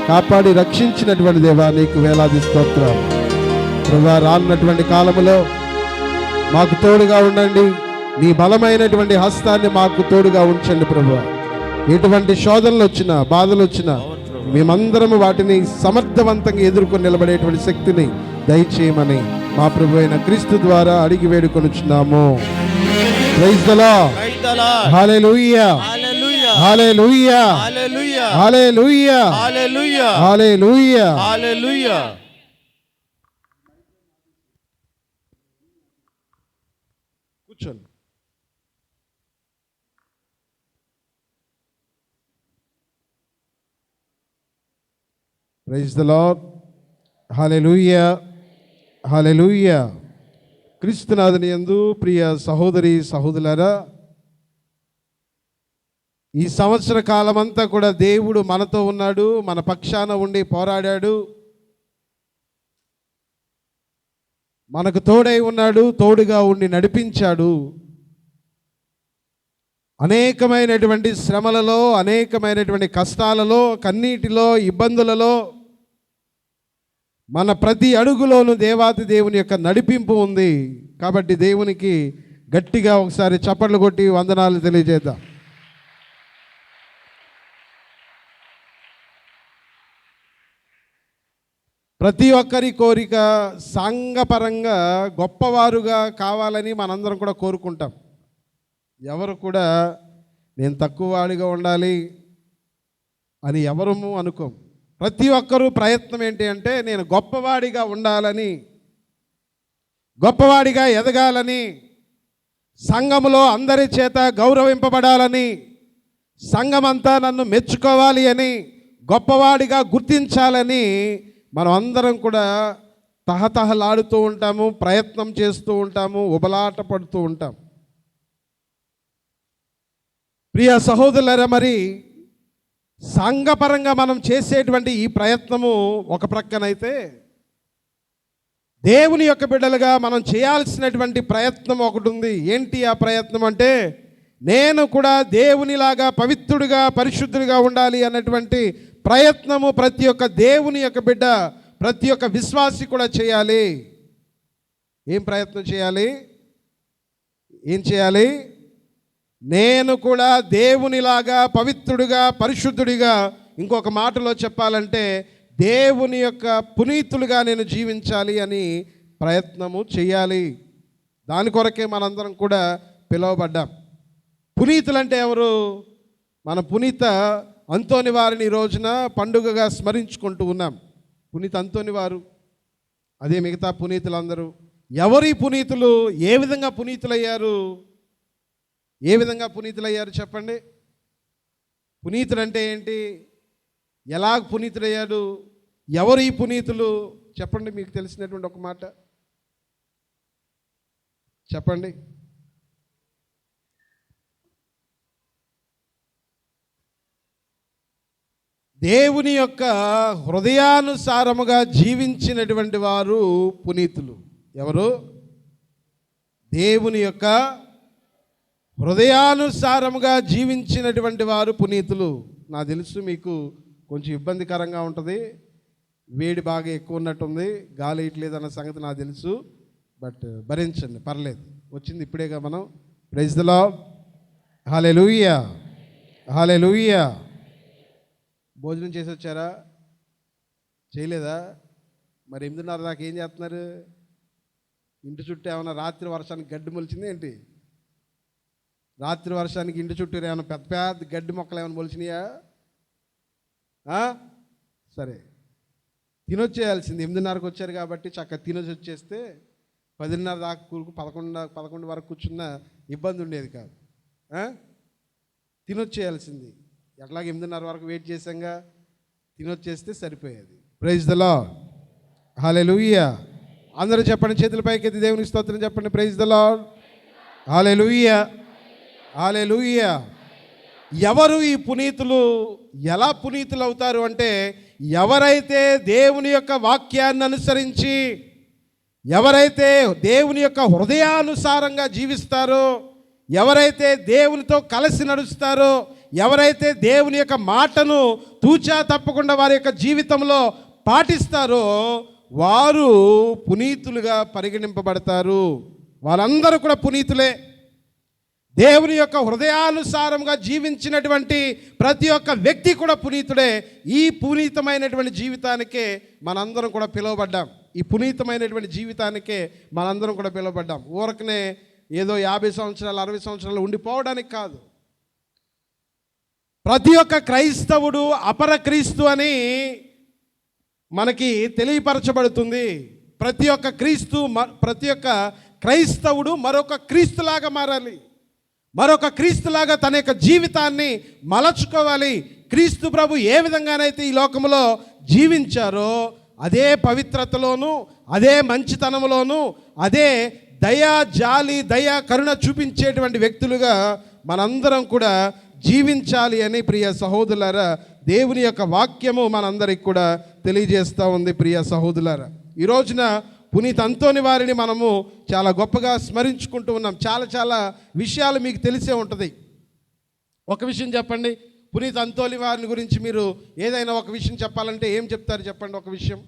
కాపాడి రక్షించినటువంటి దేవా, నీకు వేలాది స్తోత్రాలు. ప్రభువా, రానున్నటువంటి కాలములో మాకు తోడుగా ఉండండి. నీ బలమైనటువంటి హస్తాన్ని మాకు తోడుగా ఉంచండి ప్రభువా. ఎటువంటి శోధనలు వచ్చినా, బాధలు వచ్చినా మేమందరం వాటిని సమర్థవంతంగా ఎదుర్కొని నిలబడేటువంటి శక్తిని దయచేయమని మా ప్రభు అయిన క్రీస్తు ద్వారా అడిగి వేడుకొనుచున్నాము. Praise the Lord. Hallelujah. Hallelujah. Hallelujah. Hallelujah. Hallelujah. Hallelujah. Hallelujah. Hallelujah. కూర్చోండి. Praise the Lord. Hallelujah. Hallelujah. క్రీస్తునాథుని యందు ప్రియ సహోదరి సహోదరులారా, ఈ సంవత్సర కాలమంతా కూడా దేవుడు మనతో ఉన్నాడు, మన పక్షాన ఉండి పోరాడాడు, మనకు తోడై ఉన్నాడు, తోడుగా ఉండి నడిపించాడు. అనేకమైనటువంటి శ్రమలలో, అనేకమైనటువంటి కష్టాలలో, కన్నీటిలో, ఇబ్బందులలో మన ప్రతి అడుగులోనూ దేవాతి దేవుని యొక్క నడిపింపు ఉంది. కాబట్టి దేవునికి గట్టిగా ఒకసారి చప్పట్లు కొట్టి వందనాలు తెలియజేద్దాం. ప్రతి ఒక్కరి కోరిక సంఘపరంగా గొప్పవారుగా కావాలని మనందరం కూడా కోరుకుంటాం. ఎవరు కూడా నేను తక్కువ వాడిగా ఉండాలి అని ఎవరు అనుకోం. ప్రతి ఒక్కరూ ప్రయత్నం ఏంటి అంటే నేను గొప్పవాడిగా ఉండాలని, గొప్పవాడిగా ఎదగాలని, సంఘములో అందరి చేత గౌరవింపబడాలని, సంఘమంతా నన్ను మెచ్చుకోవాలి అని, గొప్పవాడిగా గుర్తించాలని మనం అందరం కూడా తహతహలాడుతూ ఉంటాము, ప్రయత్నం చేస్తూ ఉంటాము, ఉబలాట పడుతూ ఉంటాం. ప్రియ సహోదరులారా, మరి సంఘపరంగా మనం చేసేటువంటి ఈ ప్రయత్నము ఒక ప్రక్కనైతే, దేవుని యొక్క బిడ్డలుగా మనం చేయాల్సినటువంటి ప్రయత్నం ఒకటి ఉంది. ఏంటి ఆ ప్రయత్నం అంటే, నేను కూడా దేవునిలాగా పవిత్రుడిగా, పరిశుద్ధుడిగా ఉండాలి అన్నటువంటి ప్రయత్నము ప్రతి ఒక్క దేవుని యొక్క బిడ్డ, ప్రతి ఒక్క విశ్వాసి కూడా చేయాలి. ఏం ప్రయత్నం చేయాలి? ఏం చేయాలి? నేను కూడా దేవునిలాగా పవిత్రుడిగా, పరిశుద్ధుడిగా, ఇంకొక మాటలో చెప్పాలంటే దేవుని యొక్క పునీతులుగా నేను జీవించాలి అని ప్రయత్నము చేయాలి. దాని కొరకే మనందరం కూడా పిలువబడ్డాం. పునీతులంటే ఎవరు? మన పునీత అంతోని వారిని ఈ రోజున పండుగగా స్మరించుకుంటూ ఉన్నాం. పునీత అంతోని వారు, అదే మిగతా పునీతులందరూ. ఎవరి పునీతులు? ఏ విధంగా పునీతులయ్యారు? ఏ విధంగా పునీతులయ్యారు చెప్పండి. పునీతులు అంటే ఏంటి? ఎలా పునీతులయ్యాడు? ఎవరు ఈ పునీతులు చెప్పండి. మీకు తెలిసినటువంటి ఒక మాట చెప్పండి. దేవుని యొక్క హృదయానుసారముగా జీవించినటువంటి వారు పునీతులు. ఎవరు? దేవుని యొక్క హృదయానుసారముగా జీవించినటువంటి వారు పునీతులు. నాకు తెలుసు మీకు కొంచెం ఇబ్బందికరంగా ఉంటుంది, వేడి బాగా ఎక్కువ ఉన్నట్టుంది, గాలి ఇట్లేదు అన్న సంగతి నాకు తెలుసు. బట్ భరించండి, పర్లేదు. వచ్చింది ఇప్పుడేగా మనం. Praise the Lord. Hallelujah. Hallelujah. భోజనం చేసి వచ్చారా? చేయలేదా? మరి 8:30 దాకా ఏం చేస్తున్నారు? ఇంటి చుట్టూ ఏమైనా రాత్రి వర్షానికి గడ్డి మొలిచింది ఏంటి? రాత్రి వర్షానికి ఇంటి చుట్టూ ఏమైనా పెద్ద పెద్ద గడ్డి మొక్కలు ఏమైనా మొలిచినాయా? సరే, తినొచ్చేయాల్సింది. 8:30కి వచ్చారు కాబట్టి చక్కగా తినొచ్చి వచ్చేస్తే 10:30 దాకా 11 వరకు కూర్చున్న ఇబ్బంది ఉండేది కాదు. తినొచ్చేయాల్సింది. ఎట్లాగే 8:30 వరకు వెయిట్ చేసాంగా, తినొచ్చేస్తే సరిపోయేది. Praise the Lord. హల్లెలూయా. అందరూ చెప్పండి, చేతుల పైకెత్తి దేవునికి స్తోత్రం చెప్పండి. Praise the Lord. Hallelujah, hallelujah. ఎవరు ఈ పునీతులు? ఎలా పునీతులు అవుతారు అంటే, ఎవరైతే దేవుని యొక్క వాక్యాన్ని అనుసరించి, ఎవరైతే దేవుని యొక్క హృదయానుసారంగా జీవిస్తారో, ఎవరైతే దేవునితో కలిసి నడుస్తారో, ఎవరైతే దేవుని యొక్క మాటను తూచా తప్పకుండా వారి యొక్క జీవితంలో పాటిస్తారో వారు పునీతులుగా పరిగణింపబడతారు. వాళ్ళందరూ కూడా పునీతులే. దేవుని యొక్క హృదయానుసారంగా జీవించినటువంటి ప్రతి ఒక్క వ్యక్తి కూడా పునీతుడే. ఈ పునీతమైనటువంటి జీవితానికే మనందరం కూడా పిలువబడ్డాం. ఈ పునీతమైనటువంటి జీవితానికే మనందరం కూడా పిలువబడ్డాం. ఊరకనే ఏదో 50 సంవత్సరాలు 60 సంవత్సరాలు ఉండిపోవడానికి కాదు. ప్రతి ఒక్క క్రైస్తవుడు అపర క్రీస్తు అని మనకి తెలియపరచబడుతుంది. ప్రతి ఒక్క క్రైస్తవుడు మరొక క్రీస్తులాగా మారాలి. మరొక క్రీస్తులాగా తన యొక్క జీవితాన్ని మలచుకోవాలి. క్రీస్తు ప్రభు ఏ విధంగానైతే ఈ లోకంలో జీవించారో అదే పవిత్రతలోను, అదే మంచితనంలోను, అదే దయా జాలి దయా కరుణ చూపించేటువంటి వ్యక్తులుగా మనందరం కూడా జీవించాలి అని ప్రియ సహోదరులారా దేవుని యొక్క వాక్యము మనందరికి కూడా తెలియజేస్తూ ఉంది. ప్రియ సహోదరులారా, ఈ రోజున పునీత్ అంతోని వారిని మనము చాలా గొప్పగా స్మరించుకుంటూ ఉన్నాం. చాలా విషయాలు మీకు తెలిసే ఉంటుంది. ఒక విషయం చెప్పండి, పునీత్ అంతోని వారిని గురించి మీరు ఏదైనా ఒక విషయం చెప్పాలంటే ఏం చెప్తారు చెప్పండి? ఒక విషయం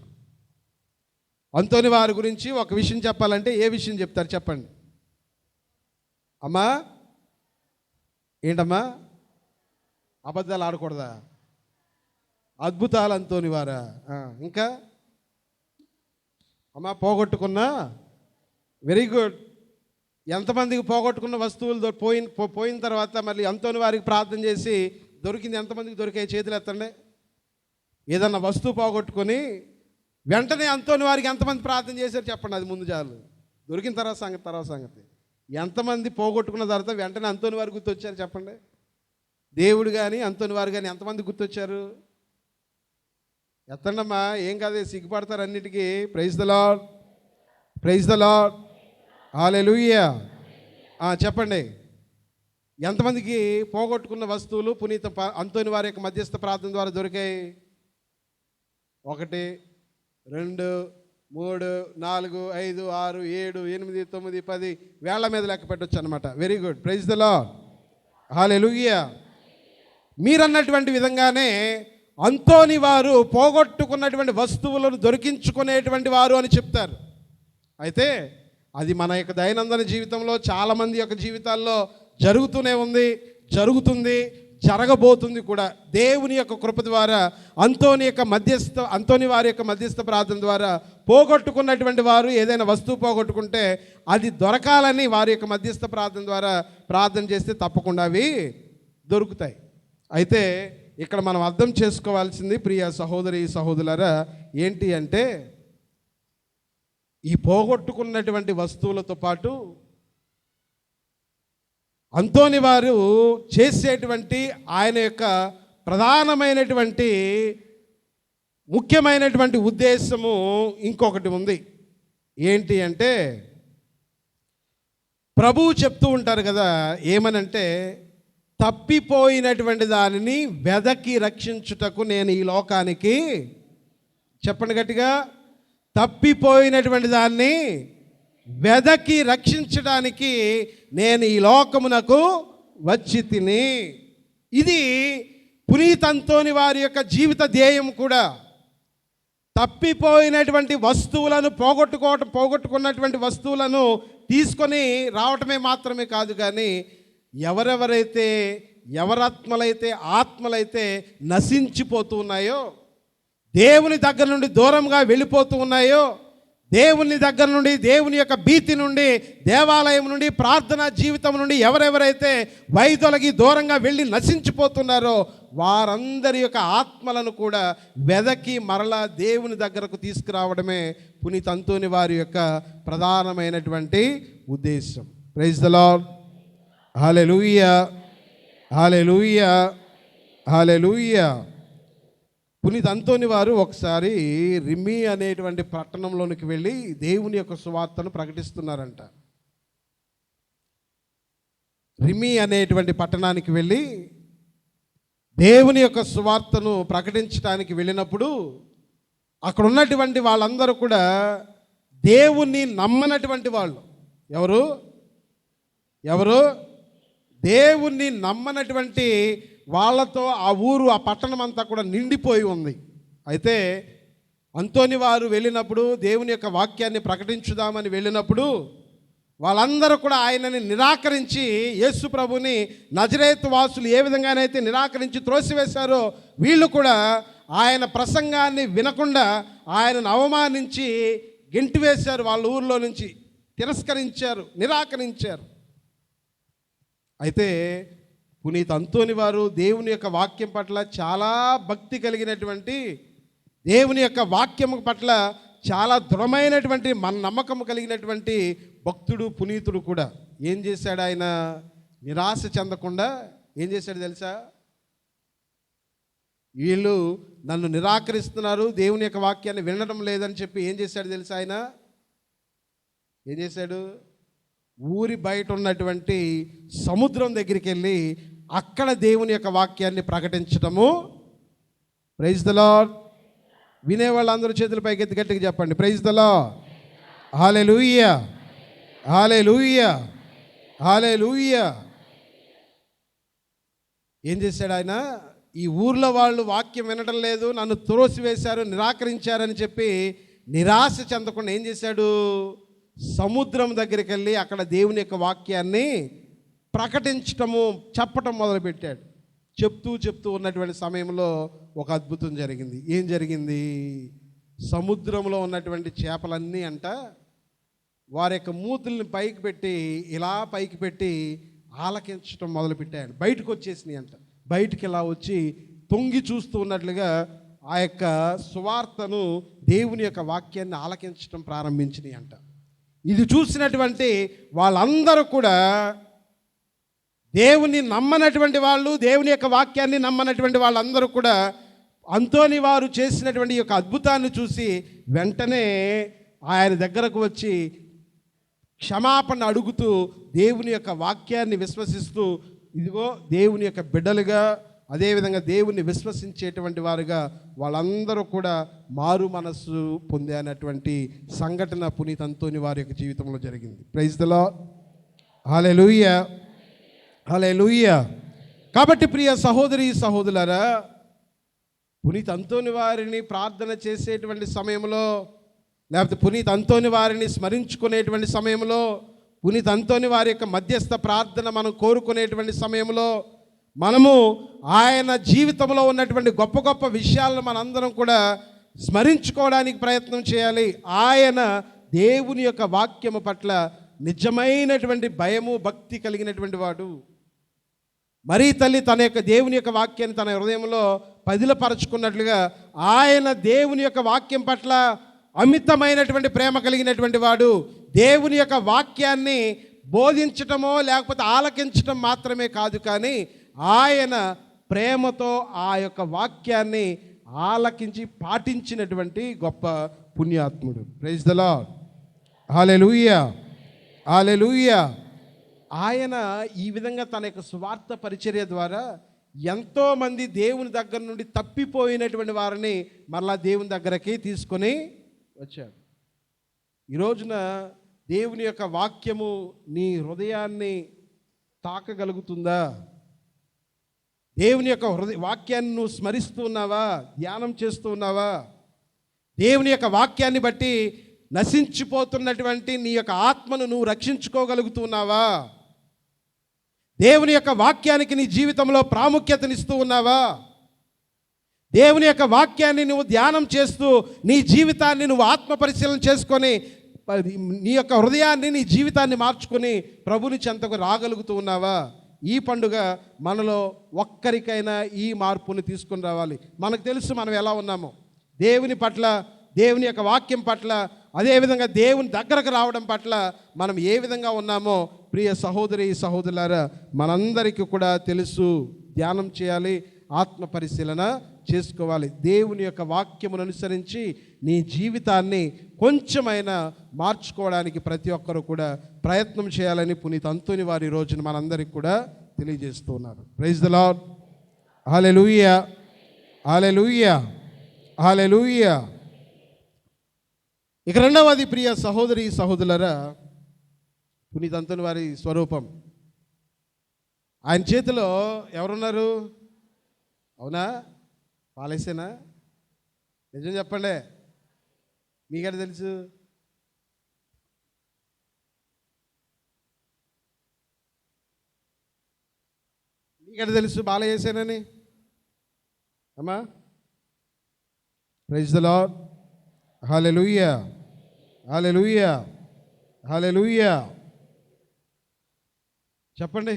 అంతోని వారి గురించి ఒక విషయం చెప్పాలంటే ఏ విషయం చెప్తారు చెప్పండి? అమ్మా ఏంటమ్మా? అబద్ధాలు ఆడకూడదా? అద్భుతాలు అంతోని వారా? ఇంకా అమ్మా పోగొట్టుకున్నా? Very good. ఎంతమందికి పోగొట్టుకున్న వస్తువులు పోయిన తర్వాత మళ్ళీ అంతోని వారికి ప్రార్థన చేసి దొరికింది ఎంతమందికి దొరికాయి? చేతులు ఎత్తండి. ఏదన్నా వస్తువు పోగొట్టుకొని వెంటనే అంతోని వారికి ఎంతమంది ప్రార్థన చేశారు చెప్పండి? అది ముందు చాలు. దొరికిన తర్వాత సంగతి. ఎంతమంది పోగొట్టుకున్న తర్వాత వెంటనే అంతోని వారు గుర్తొచ్చారు చెప్పండి? దేవుడు కానీ అంతోని వారు కానీ ఎంతమంది గుర్తొచ్చారు? ఎత్తండమ్మా, ఏం కాదు, సిగ్గుపడతారు అన్నిటికీ. Praise the Lord, praise the Lord, hallelujah. చెప్పండి, ఎంతమందికి పోగొట్టుకున్న వస్తువులు పునీత అంతోని వారి యొక్క మధ్యస్థ ప్రార్థన ద్వారా దొరికాయి? 1 2 3 4 5 6 7 8 9 10 వేళ్ల మీద లెక్క పెట్టొచ్చు అనమాట. Very good. Praise the Lord, hallelujah. మీరన్నటువంటి విధంగానే అంతోని వారు పోగొట్టుకున్నటువంటి వస్తువులను దొరికించుకునేటువంటి వారు అని చెప్తారు. అయితే అది మన యొక్క దైనందిన జీవితంలో చాలామంది యొక్క జీవితాల్లో జరుగుతూనే ఉంది, జరుగుతుంది, జరగబోతుంది కూడా. దేవుని యొక్క కృప ద్వారా అంతోని వారి యొక్క మధ్యస్థ ప్రార్థన ద్వారా పోగొట్టుకున్నటువంటి వారు ఏదైనా వస్తువు పోగొట్టుకుంటే అది దొరకాలని వారి యొక్క మధ్యస్థ ప్రార్థన ద్వారా ప్రార్థన చేస్తే తప్పకుండా అవి దొరుకుతాయి. అయితే ఇక్కడ మనం అర్థం చేసుకోవాల్సింది ప్రియ సహోదరులారా ఏంటి అంటే, ఈ పోగొట్టుకున్నటువంటి వస్తువులతో పాటు అంతోని వారు చేసేటువంటి ఆయన యొక్క ప్రధానమైనటువంటి ముఖ్యమైనటువంటి ఉద్దేశము ఇంకొకటి ఉంది. ఏంటి అంటే, ప్రభువు చెప్తూ ఉంటారు కదా, ఏమనంటే, తప్పిపోయినటువంటి దానిని వెదకి రక్షించుటకు నేను ఈ లోకానికి, చెప్పండి గట్టిగా, తప్పిపోయినటువంటి దాన్ని వెదకి రక్షించడానికి నేను ఈ లోకమునకు వచ్చి తిని. ఇది పునీత్ అంతోని వారి యొక్క జీవిత ధ్యేయం కూడా. తప్పిపోయినటువంటి వస్తువులను పోగొట్టుకున్నటువంటి వస్తువులను తీసుకొని రావటమే మాత్రమే కాదు, కానీ ఎవరాత్మలైతే ఆత్మలైతే నశించిపోతూ ఉన్నాయో, దేవుని దగ్గర నుండి దూరంగా వెళ్ళిపోతూ ఉన్నాయో, దేవుని దగ్గర నుండి, దేవుని యొక్క భీతి నుండి, దేవాలయం నుండి, ప్రార్థనా జీవితం నుండి ఎవరెవరైతే వైదొలగి దూరంగా వెళ్ళి నశించిపోతున్నారో వారందరి యొక్క ఆత్మలను కూడా వెదకి మరలా దేవుని దగ్గరకు తీసుకురావడమే పునీత్ అంతోని వారి యొక్క ప్రధానమైనటువంటి ఉద్దేశం. Praise the Lord, hallelujah, hallelujah, హల్లెలూయా. పునీత్ అంతోని వారు ఒకసారి రిమి అనేటువంటి పట్టణంలోనికి వెళ్ళి దేవుని యొక్క సువార్తను ప్రకటిస్తున్నారంట. రిమి అనేటువంటి పట్టణానికి వెళ్ళి దేవుని యొక్క సువార్తను ప్రకటించడానికి వెళ్ళినప్పుడు అక్కడ ఉన్నటువంటి వాళ్ళందరూ కూడా దేవుణ్ణి నమ్మనటువంటి వాళ్ళు. ఎవరు దేవుణ్ణి నమ్మనటువంటి వాళ్ళతో ఆ ఊరు, ఆ పట్టణం అంతా కూడా నిండిపోయి ఉంది. అయితే అంతోని వారు వెళ్ళినప్పుడు, దేవుని యొక్క వాక్యాన్ని ప్రకటించుదామని వెళ్ళినప్పుడు వాళ్ళందరూ కూడా ఆయనని నిరాకరించి, యేసు ప్రభుని నజరేతు వాసులు ఏ విధంగానైతే నిరాకరించి త్రోసివేశారో వీళ్ళు కూడా ఆయన ప్రసంగాన్ని వినకుండా ఆయనను అవమానించి గెంటివేశారు. వాళ్ళ ఊరిలో నుంచి తిరస్కరించారు, నిరాకరించారు. అయితే పునీత్ అంతోని వారు దేవుని యొక్క వాక్యం పట్ల చాలా భక్తి కలిగినటువంటి, దేవుని యొక్క వాక్యం పట్ల చాలా దృఢమైనటువంటి నమ్మకం కలిగినటువంటి భక్తుడు, పునీతుడు కూడా. ఏం చేశాడు ఆయన? నిరాశ చెందకుండా ఏం చేశాడు తెలుసా? వీళ్ళు నన్ను నిరాకరిస్తున్నారు, దేవుని యొక్క వాక్యాన్ని వినడం లేదని చెప్పి ఏం చేశాడు తెలుసా? ఆయన ఏం చేశాడు? ఊరి బయట ఉన్నటువంటి సముద్రం దగ్గరికి వెళ్ళి అక్కడ దేవుని యొక్క వాక్యాన్ని ప్రకటించడము. Praise the Lord. వినేవాళ్ళందరూ చేతుల పైకి ఎత్తి గట్టిగా చెప్పండి, praise the Lord. Hallelujah, hallelujah, hallelujah. ఏం చేశాడు ఆయన? ఈ ఊర్లో వాళ్ళు వాక్యం వినడం లేదు, నన్ను త్రోసివేశారు, నిరాకరించారని చెప్పి నిరాశ చెందకుండా ఏం చేశాడు? సముద్రం దగ్గరికి వెళ్ళి అక్కడ దేవుని యొక్క వాక్యాన్ని ప్రకటించటము, చెప్పటం మొదలుపెట్టాడు. చెప్తూ ఉన్నటువంటి సమయంలో ఒక అద్భుతం జరిగింది. ఏం జరిగింది? సముద్రంలో ఉన్నటువంటి చేపలన్నీ అంట వారి యొక్క మూతుల్ని పైకి పెట్టి, ఇలా పైకి పెట్టి ఆలకించటం మొదలుపెట్టాడు. బయటకు వచ్చేసినాయి అంట. బయటికి ఇలా వచ్చి తొంగి చూస్తూ ఉన్నట్లుగా ఆ యొక్క సువార్తను, దేవుని యొక్క వాక్యాన్ని ఆలకించటం ప్రారంభించినాయి అంట. ఇది చూసినటువంటి వాళ్ళందరూ కూడా, దేవుని నమ్మనటువంటి వాళ్ళు, దేవుని యొక్క వాక్యాన్ని నమ్మనటువంటి వాళ్ళందరూ కూడా అంతోని వారు చేసినటువంటి యొక్క అద్భుతాన్ని చూసి వెంటనే ఆయన దగ్గరకు వచ్చి క్షమాపణ అడుగుతూ, దేవుని యొక్క వాక్యాన్ని విశ్వసిస్తూ, ఇదిగో దేవుని యొక్క బిడ్డలుగా, అదేవిధంగా దేవుని విశ్వసించేటువంటి వారుగా వాళ్ళందరూ కూడా మారు మనస్సు పొందేనటువంటి సంఘటన పునీత్ అంతోని వారి యొక్క జీవితంలో జరిగింది. Praise the Lord. Hallelujah, hallelujah. కాబట్టి ప్రియ సహోదరి సహోదరులారా, పునీత్ అంతోని వారిని ప్రార్థన చేసేటువంటి సమయంలో, లేకపోతే పునీత్ అంతోని వారిని స్మరించుకునేటువంటి సమయంలో, పునీత్ అంతోని వారి యొక్క మధ్యస్థ ప్రార్థన మనం కోరుకునేటువంటి సమయంలో మనము ఆయన జీవితంలో ఉన్నటువంటి గొప్ప గొప్ప విషయాలను మనందరం కూడా స్మరించుకోవడానికి ప్రయత్నం చేయాలి. ఆయన దేవుని యొక్క వాక్యము పట్ల నిజమైనటువంటి భయము, భక్తి కలిగినటువంటి వాడు. మరీ తల్లి తన యొక్క దేవుని యొక్క వాక్యాన్ని తన హృదయంలో పదిలపరచుకున్నట్లుగా ఆయన దేవుని యొక్క వాక్యం పట్ల అమితమైనటువంటి ప్రేమ కలిగినటువంటి వాడు. దేవుని యొక్క వాక్యాన్ని బోధించటమో లేకపోతే ఆలకించటం మాత్రమే కాదు, కానీ ఆయన ప్రేమతో ఆ యొక్క వాక్యాన్ని ఆలకించి పాటించినటువంటి గొప్ప పుణ్యాత్ముడు. Praise the Lord. Hallelujah, hallelujah. ఆయన ఈ విధంగా తన యొక్క స్వార్థ పరిచర్య ద్వారా ఎంతోమంది దేవుని దగ్గర నుండి తప్పిపోయినటువంటి వారిని మరలా దేవుని దగ్గరకి తీసుకొని వచ్చాడు. ఈ రోజున దేవుని యొక్క వాక్యము నీ హృదయాన్ని తాకగలుగుతుందా? దేవుని యొక్క వాక్యాన్ని నువ్వు స్మరిస్తూ ఉన్నావా? ధ్యానం చేస్తూ ఉన్నావా? దేవుని యొక్క వాక్యాన్ని బట్టి నశించిపోతున్నటువంటి నీ యొక్క ఆత్మను నువ్వు రక్షించుకోగలుగుతున్నావా? దేవుని యొక్క వాక్యానికి నీ జీవితంలో ప్రాముఖ్యతనిస్తూ ఉన్నావా? దేవుని యొక్క వాక్యాన్ని నువ్వు ధ్యానం చేస్తూ నీ జీవితాన్ని నువ్వు ఆత్మ పరిశీలన చేసుకొని నీ యొక్క హృదయాన్ని, నీ జీవితాన్ని మార్చుకొని ప్రభుని చెంతకు రాగలుగుతూ ఉన్నావా? ఈ పండుగ మనలో ఒక్కరికైనా ఈ మార్పుని తీసుకుని రావాలి. మనకు తెలుసు మనం ఎలా ఉన్నామో దేవుని పట్ల, దేవుని యొక్క వాక్యం పట్ల, అదేవిధంగా దేవుని దగ్గరకు రావడం పట్ల మనం ఏ విధంగా ఉన్నామో ప్రియ సహోదరి సహోదరులారా మనందరికీ కూడా తెలుసు. ధ్యానం చేయాలి, ఆత్మ పరిశీలన చేసుకోవాలి. దేవుని యొక్క వాక్యమును అనుసరించి నీ జీవితాన్ని కొంచెమైనా మార్చుకోవడానికి ప్రతి ఒక్కరు కూడా ప్రయత్నం చేయాలని పునీత అంతోని వారి రోజున మనందరికి కూడా తెలియజేస్తూ ఉన్నారు. Praise the Lord. Hallelujah, hallelujah, hallelujah. ఇక రెండవది, ప్రియ సహోదరి సహోదరులారా, పునీత అంతోని వారి స్వరూపం. ఆయన చేతిలో ఎవరున్నారు? అవునా? పాలేసేనా? నిజం చెప్పండి, మీకెట తెలుసు? మీకెట తెలుసు బాలయేసేనని? అమ్మా, praise the Lord. Hallelujah, hallelujah, హల్లెలూయా. చెప్పండి,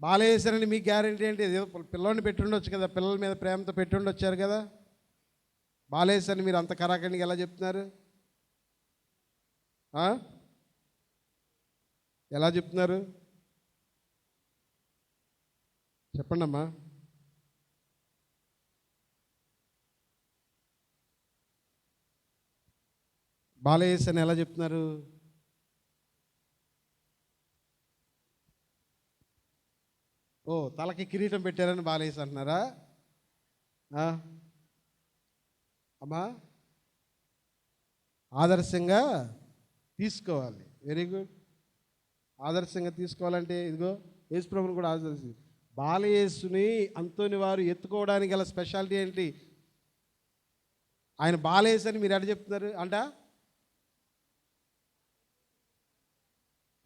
బాలయేసారని మీకు గ్యారెంటీ ఏంటి? ఏదో పిల్లల్ని పెట్టుండొచ్చు కదా, పిల్లల మీద ప్రేమతో పెట్టుండొచ్చారు కదా. బాలయేసారని మీరు అంత కరాఖండిగా ఎలా చెప్తున్నారు? ఎలా చెప్తున్నారు? చెప్పండి అమ్మా. బాలయేసారని ఎలా చెప్తున్నారు? ఓ, తలకి కిరీటం పెట్టారని బాలయేసు అంటున్నారా? అమ్మా, ఆదర్శంగా తీసుకోవాలి. Very good. ఆదర్శంగా తీసుకోవాలంటే ఇదిగో యేసుప్రభుని కూడా ఆదర్శం. బాలయేసుని అంతోని వారు ఎత్తుకోవడానికి గల స్పెషాలిటీ ఏంటి? ఆయన బాలయేసు అని మీరు ఎడ చెప్తున్నారు అంట?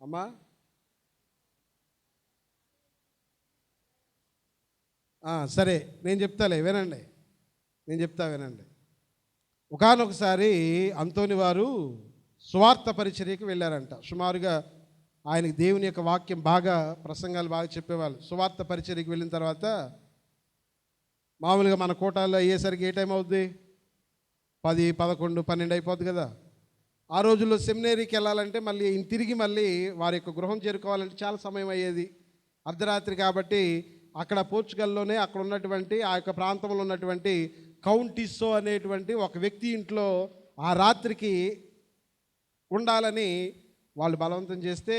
అమ్మా, సరే, నేను చెప్తాలే, వినండి. నేను చెప్తా, వినండి. ఒకానొకసారి అంతోని వారు సువార్త పరిచర్యకి వెళ్ళారంట. సుమారుగా ఆయనకి దేవుని యొక్క వాక్యం బాగా, ప్రసంగాలు బాగా చెప్పేవాళ్ళు. సువార్త పరిచర్యకి వెళ్ళిన తర్వాత మామూలుగా మన కోటాల్లో అయ్యేసరికి ఏ టైం అవుద్ది? 10, 11, 12 అయిపోద్ది కదా. ఆ రోజుల్లో సెమినరీకి వెళ్ళాలంటే మళ్ళీ తిరిగి మళ్ళీ వారి యొక్క గృహం చేరుకోవాలంటే చాలా సమయం అయ్యేది. అర్ధరాత్రి కాబట్టి అక్కడ పోర్చుగల్లోనే అక్కడ ఉన్నటువంటి ఆ యొక్క ప్రాంతంలో ఉన్నటువంటి కౌంటిస్సో అనేటువంటి ఒక వ్యక్తి ఇంట్లో ఆ రాత్రికి ఉండాలని వాళ్ళు బలవంతం చేస్తే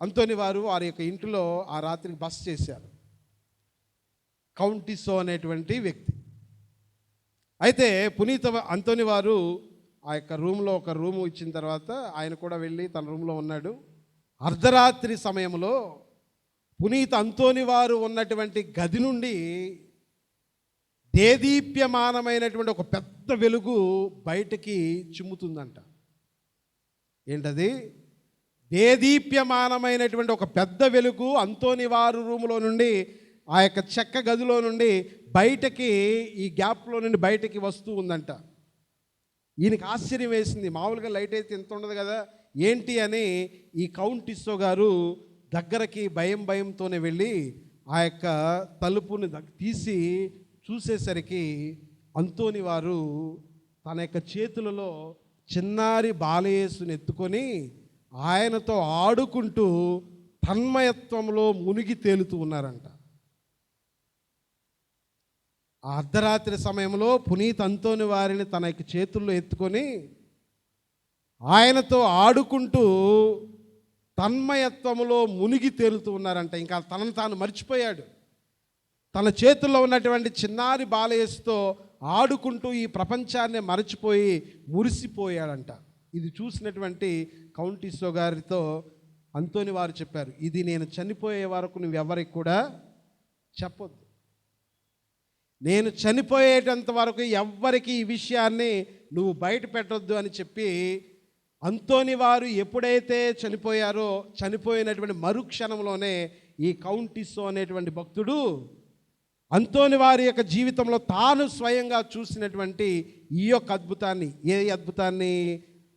అంతోని వారు వారి యొక్క ఇంటిలో ఆ రాత్రికి బస చేశారు. కౌంటిస్సో అనేటువంటి వ్యక్తి. అయితే పునీత అంతోని వారు ఆ యొక్క రూమ్లో ఒక రూము ఇచ్చిన తర్వాత ఆయన కూడా వెళ్ళి తన రూమ్లో ఉన్నాడు. అర్ధరాత్రి సమయంలో పునీత అంతోని వారు ఉన్నటువంటి గది నుండి దేదీప్యమానమైనటువంటి ఒక పెద్ద వెలుగు బయటికి చిమ్ముతుందంట. ఏంటది? దేదీప్యమానమైనటువంటి ఒక పెద్ద వెలుగు అంతోని వారు రూములో నుండి, ఆ యొక్క చెక్క గదిలో నుండి బయటకి, ఈ గ్యాప్లో నుండి బయటకి వస్తూ ఉందంట. ఈయనకి ఆశ్చర్యం వేసింది. మామూలుగా లైట్ అయితే ఇంత ఉండదు కదా, ఏంటి అని ఈ కౌంటిస్సో గారు దగ్గరకి భయంతోనే వెళ్ళి ఆ యొక్క తలుపుని తీసి చూసేసరికి అంతోని వారు తన యొక్క చేతులలో చిన్నారి బాలయేసుని ఎత్తుకొని ఆయనతో ఆడుకుంటూ తన్మయత్వంలో మునిగి తేలుతూ ఉన్నారంట. ఆ అర్ధరాత్రి సమయంలో పునీత అంతోని వారిని తన యొక్క చేతుల్లో ఎత్తుకొని ఆయనతో ఆడుకుంటూ తన్మయత్వంలో మునిగి తేలుతూ ఉన్నారంట. ఇంకా తనను తాను మర్చిపోయాడు. తన చేతుల్లో ఉన్నటువంటి చిన్నారి బాలయేసుతో ఆడుకుంటూ ఈ ప్రపంచాన్ని మరచిపోయి మురిసిపోయాడంట. ఇది చూసినటువంటి కౌంటిస్సో గారితో అంతోని వారు చెప్పారు, ఇది నేను చనిపోయే వరకు నువ్వెవరికి కూడా చెప్పొద్దు. నేను చనిపోయేటంత వరకు ఎవ్వరికి ఈ విషయాన్ని నువ్వు బయట పెట్టొద్దు అని చెప్పి అంతోని వారు ఎప్పుడైతే చనిపోయారో చనిపోయినటువంటి మరుక్షణంలోనే ఈ కౌంటిస్సో అనేటువంటి భక్తుడు అంతోని వారి యొక్క జీవితంలో తాను స్వయంగా చూసినటువంటి ఈ యొక్క అద్భుతాన్ని, ఏ అద్భుతాన్ని?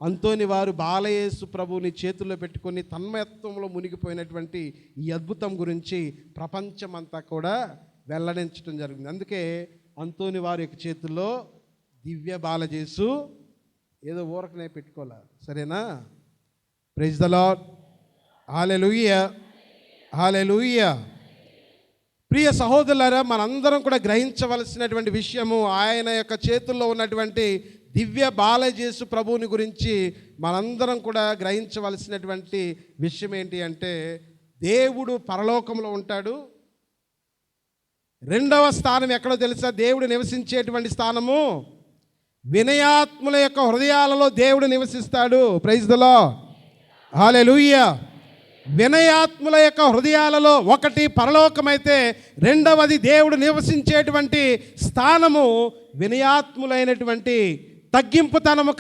అంతోని వారు బాలయేసు ప్రభువుని చేతుల్లో పెట్టుకొని తన్మయత్వంలో మునిగిపోయినటువంటి ఈ అద్భుతం గురించి ప్రపంచమంతా కూడా వెల్లడించడం జరిగింది. అందుకే అంతోని వారి యొక్క చేతుల్లో దివ్య బాలయేసు ఏదో ఊరకనే పెట్టుకోలే, సరేనా? Praise the Lord. Hallelujah, hallelujah. ప్రియ సహోదరులారా, మనందరం కూడా గ్రహించవలసినటువంటి విషయము, ఆయన యొక్క చేతుల్లో ఉన్నటువంటి దివ్య బాలయేసు ప్రభువుని గురించి మనందరం కూడా గ్రహించవలసినటువంటి విషయం ఏంటి అంటే, దేవుడు పరలోకంలో ఉంటాడు. రెండవ స్థానం ఎక్కడో తెలుసా? దేవుడు నివసించేటువంటి స్థానము వినయాత్ముల యొక్క హృదయాలలో దేవుడు నివసిస్తాడు. ప్రైజ్ ది లార్డ్, హల్లెలూయా. వినయాత్ముల యొక్క హృదయాలలో ఒకటి పరలోకమైతే, రెండవది దేవుడు నివసించేటువంటి స్థానము వినయాత్ములైనటువంటి తగ్గింపుతనము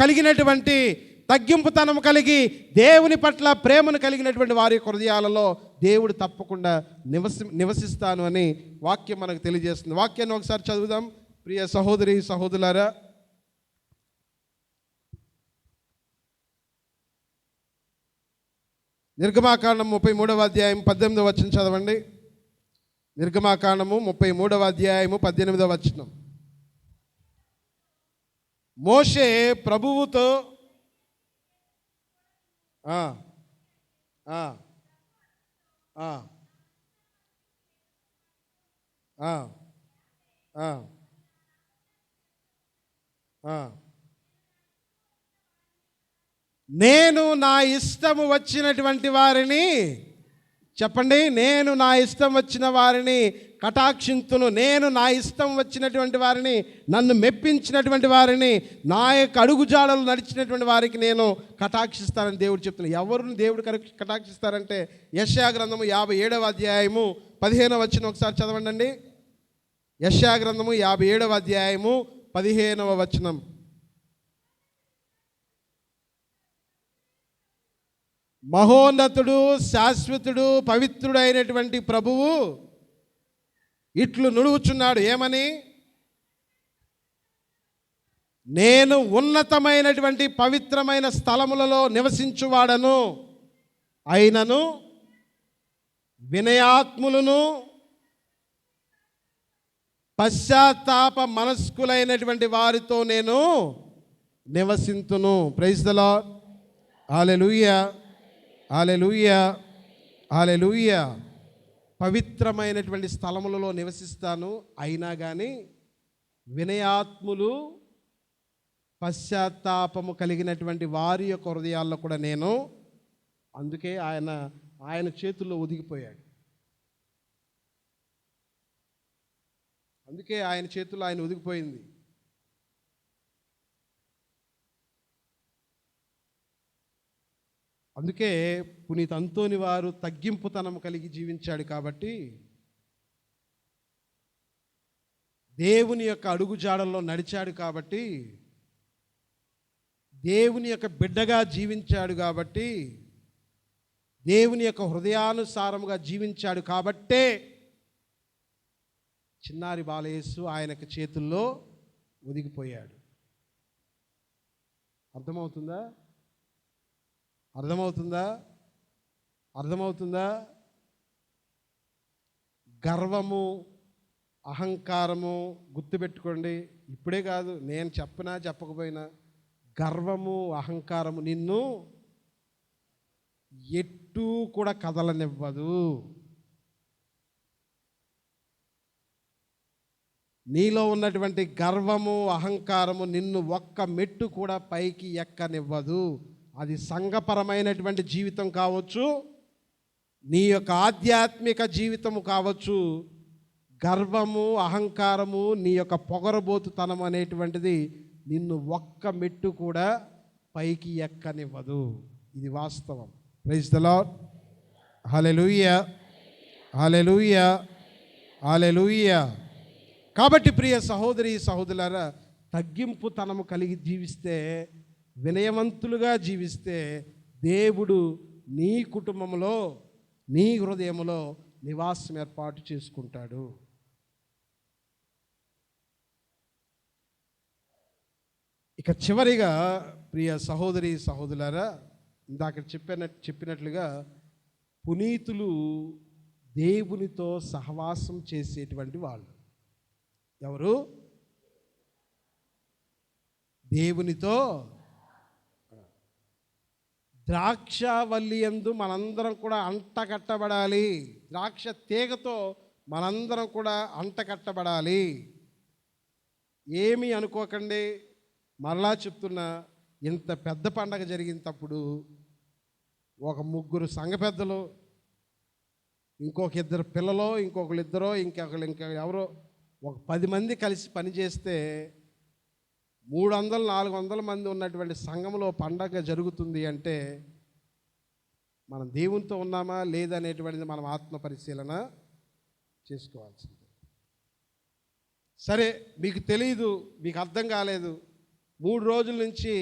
కలిగి దేవుని పట్ల ప్రేమను కలిగినటువంటి వారి హృదయాలలో దేవుడు తప్పకుండా నివసిస్తాను అని వాక్యం మనకు తెలియజేస్తుంది. వాక్యాన్ని ఒకసారి చదువుదాం ప్రియ సహోదరి సహోదరులారా. నిర్గమాకాండం 33వ అధ్యాయం 18వ వచనం చదవండి. నిర్గమాకాండము 33వ అధ్యాయము 18వ వచనం. మోషే ప్రభువుతో ఆ ఆ ఆ ఆ ఆ ఆ నేను నా ఇష్టము వచ్చినటువంటి వారిని, చెప్పండి, నేను నా ఇష్టం వచ్చిన వారిని కటాక్షింతును. నేను నా ఇష్టం వచ్చినటువంటి వారిని, నన్ను మెప్పించినటువంటి వారిని, నా యొక్క అడుగుజాడలు నడిచినటువంటి వారికి నేను కటాక్షిస్తానని దేవుడు చెప్తున్నాడు. ఎవరిని దేవుడు కటాక్షిస్తారంటే, యెషయా గ్రంథము 57వ అధ్యాయము 15వ వచనం ఒకసారి చదవండి. యెషయా గ్రంథము 57వ అధ్యాయము 15వ వచనం. మహోన్నతుడు, శాశ్వతుడు, పవిత్రుడైనటువంటి ప్రభువు ఇట్లు నుడువుచున్నాడు. ఏమని? నేను ఉన్నతమైనటువంటి పవిత్రమైన స్థలములలో నివసించువాడను, అయినను వినయాత్ములను పశ్చాత్తాప మనస్కులైనటువంటి వారితో నేను నివసింతును. Praise the Lord, hallelujah, hallelujah, హల్లెలూయా. పవిత్రమైనటువంటి స్థలములలో నివసిస్తాను, అయినా కానీ వినయాత్ములు పశ్చాత్తాపము కలిగినటువంటి వారి యొక్క హృదయాల్లో కూడా నేను. అందుకే ఆయన చేతుల్లో ఒదిగిపోయాడు. అందుకే ఆయన చేతుల్లో ఆయన ఒదిగిపోయింది. అందుకే పునీత అంతోని వారు తగ్గింపుతనం కలిగి జీవించాడు. కాబట్టి దేవుని యొక్క అడుగుజాడల్లో నడిచాడు. కాబట్టి దేవుని యొక్క బిడ్డగా జీవించాడు. కాబట్టి దేవుని యొక్క హృదయానుసారముగా జీవించాడు. కాబట్టే చిన్నారి బాలయేసు ఆయనకు చేతుల్లో ఒదిగిపోయాడు. అర్థమవుతుందా? అర్థమవుతుందా? అర్థమవుతుందా? గర్వము, అహంకారము గుర్తుపెట్టుకోండి. ఇప్పుడే కాదు, నేను చెప్పినా చెప్పకపోయినా, గర్వము, అహంకారము నిన్ను ఎట్టూ కూడా కదలనివ్వదు. నీలో ఉన్నటువంటి గర్వము, అహంకారము నిన్ను ఒక్క మెట్టు కూడా పైకి ఎక్కనివ్వదు. అది సంఘపరమైనటువంటి జీవితం కావచ్చు, నీ యొక్క ఆధ్యాత్మిక జీవితము కావచ్చు. గర్వము, అహంకారము, నీ యొక్క పొగరబోతుతనం అనేటువంటిది నిన్ను ఒక్క మెట్టు కూడా పైకి ఎక్కనివ్వదు. ఇది వాస్తవం. Praise the Lord, hallelujah, hallelujah, hallelujah. కాబట్టి ప్రియ సహోదరి సహోదరులారా, తగ్గింపుతనము కలిగి జీవిస్తే, వినయవంతులుగా జీవిస్తే, దేవుడు నీ కుటుంబంలో, నీ హృదయంలో నివాసం ఏర్పాటు చేసుకుంటాడు. ఇక చివరిగా ప్రియ సహోదరి సహోదరులారా, ఇందాక చెప్పినట్లుగా పునీతులు దేవునితో సహవాసం చేసేటువంటి వాళ్ళు. ఎవరు? దేవునితో. ద్రాక్షవల్లి యందు మనందరం కూడా అంటగట్టబడాలి. ద్రాక్ష తీగతో మనందరం కూడా అంటకట్టబడాలి. ఏమీ అనుకోకండి, మరలా చెప్తున్నా, ఇంత పెద్ద పండగ జరిగినప్పుడు ఒక 3 సంఘ పెద్దలు, ఇంకొక 2 పిల్లలు, ఇంకొకరిద్దరో, ఇంకా ఎవరో ఒక 10 మంది కలిసి పనిచేస్తే 300-400 మంది ఉన్నటువంటి సంఘంలో పండగ జరుగుతుంది అంటే మనం దేవునితో ఉన్నామా లేదనేటువంటిది మనం ఆత్మ పరిశీలన చేసుకోవాల్సిందే. సరే, మీకు తెలియదు, మీకు అర్థం కాలేదు. 3 రోజుల నుంచి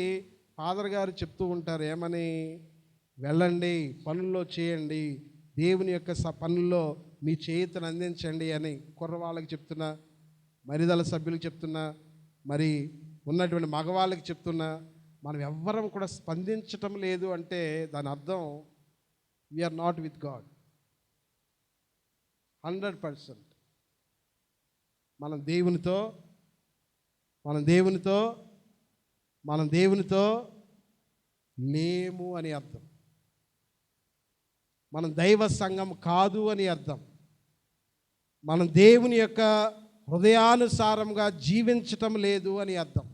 ఫాదర్ గారు చెప్తూ ఉంటారు, ఏమని? వెళ్ళండి, పనుల్లో చేయండి, దేవుని యొక్క పనుల్లో మీ చేయుతను అందించండి అని కుర్రవాళ్ళకి చెప్తున్నా, మరిదల సభ్యులకు చెప్తున్నా, మరి ఉన్నటువంటి మగవాళ్ళకి చెప్తున్నా. మనం ఎవ్వరం కూడా స్పందించటం లేదు అంటే దాని అర్థం వీఆర్ నాట్ విత్ గాడ్ 100%. మనం దేవునితో లేము అని అర్థం. మనం దైవ సంఘం కాదు అని అర్థం. మనం దేవుని యొక్క హృదయానుసారంగా జీవించటం లేదు అని అర్థం.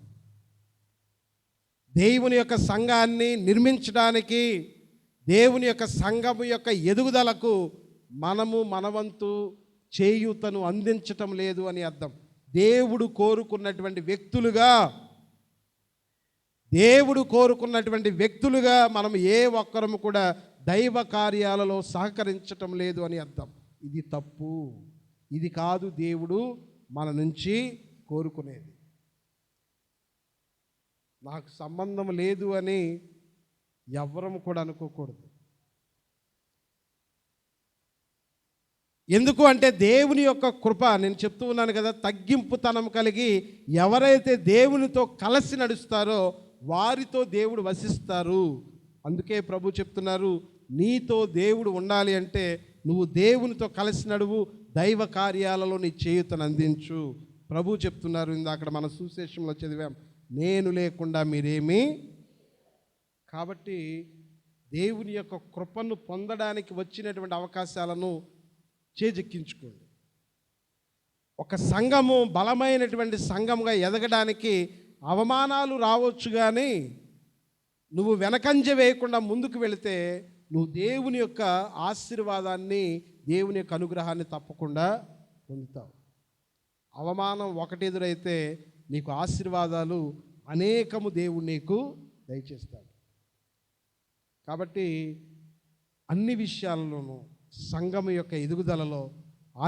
దేవుని యొక్క సంఘాన్ని నిర్మించడానికి, దేవుని యొక్క సంఘము యొక్క ఎదుగుదలకు మనవంతు చేయూతను అందించటం లేదు అని అర్థం. దేవుడు కోరుకున్నటువంటి వ్యక్తులుగా మనం ఏ ఒక్కరము కూడా దైవ కార్యాలలో సహకరించటం లేదు అని అర్థం. ఇది తప్పు, ఇది కాదు దేవుడు మన నుంచి కోరుకునేది. నాకు సంబంధం లేదు అని ఎవ్వరము కూడా అనుకోకూడదు. ఎందుకు అంటే దేవుని యొక్క కృప, నేను చెప్తూ ఉన్నాను కదా, తగ్గింపుతనం కలిగి ఎవరైతే దేవునితో కలిసి నడుస్తారో వారితో దేవుడు వసిస్తారు. అందుకే ప్రభు చెప్తున్నారు, నీతో దేవుడు ఉండాలి అంటే నువ్వు దేవునితో కలిసి నడువు, దైవ కార్యాలలో నీ చేయూతను అందించు. ప్రభు చెప్తున్నారు, ఇందాక మన సువిశేషంలో చదివాం, నేను లేకుండా మీరేమీ. కాబట్టి దేవుని యొక్క కృపను పొందడానికి వచ్చినటువంటి అవకాశాలను చేజెక్కించుకోండి. ఒక సంఘము బలమైనటువంటి సంఘంగా ఎదగడానికి అవమానాలు రావచ్చు, కానీ నువ్వు వెనకంజ వేయకుండా ముందుకు వెళితే నువ్వు దేవుని యొక్క ఆశీర్వాదాన్ని, దేవుని యొక్క అనుగ్రహాన్ని తప్పకుండా పొందుతావు. అవమానం ఒకటి ఎదురైతే నీకు ఆశీర్వాదాలు అనేకము దేవుడు నీకు దయచేస్తాడు. కాబట్టి అన్ని విషయాల్లోనూ సంఘము యొక్క ఎదుగుదలలో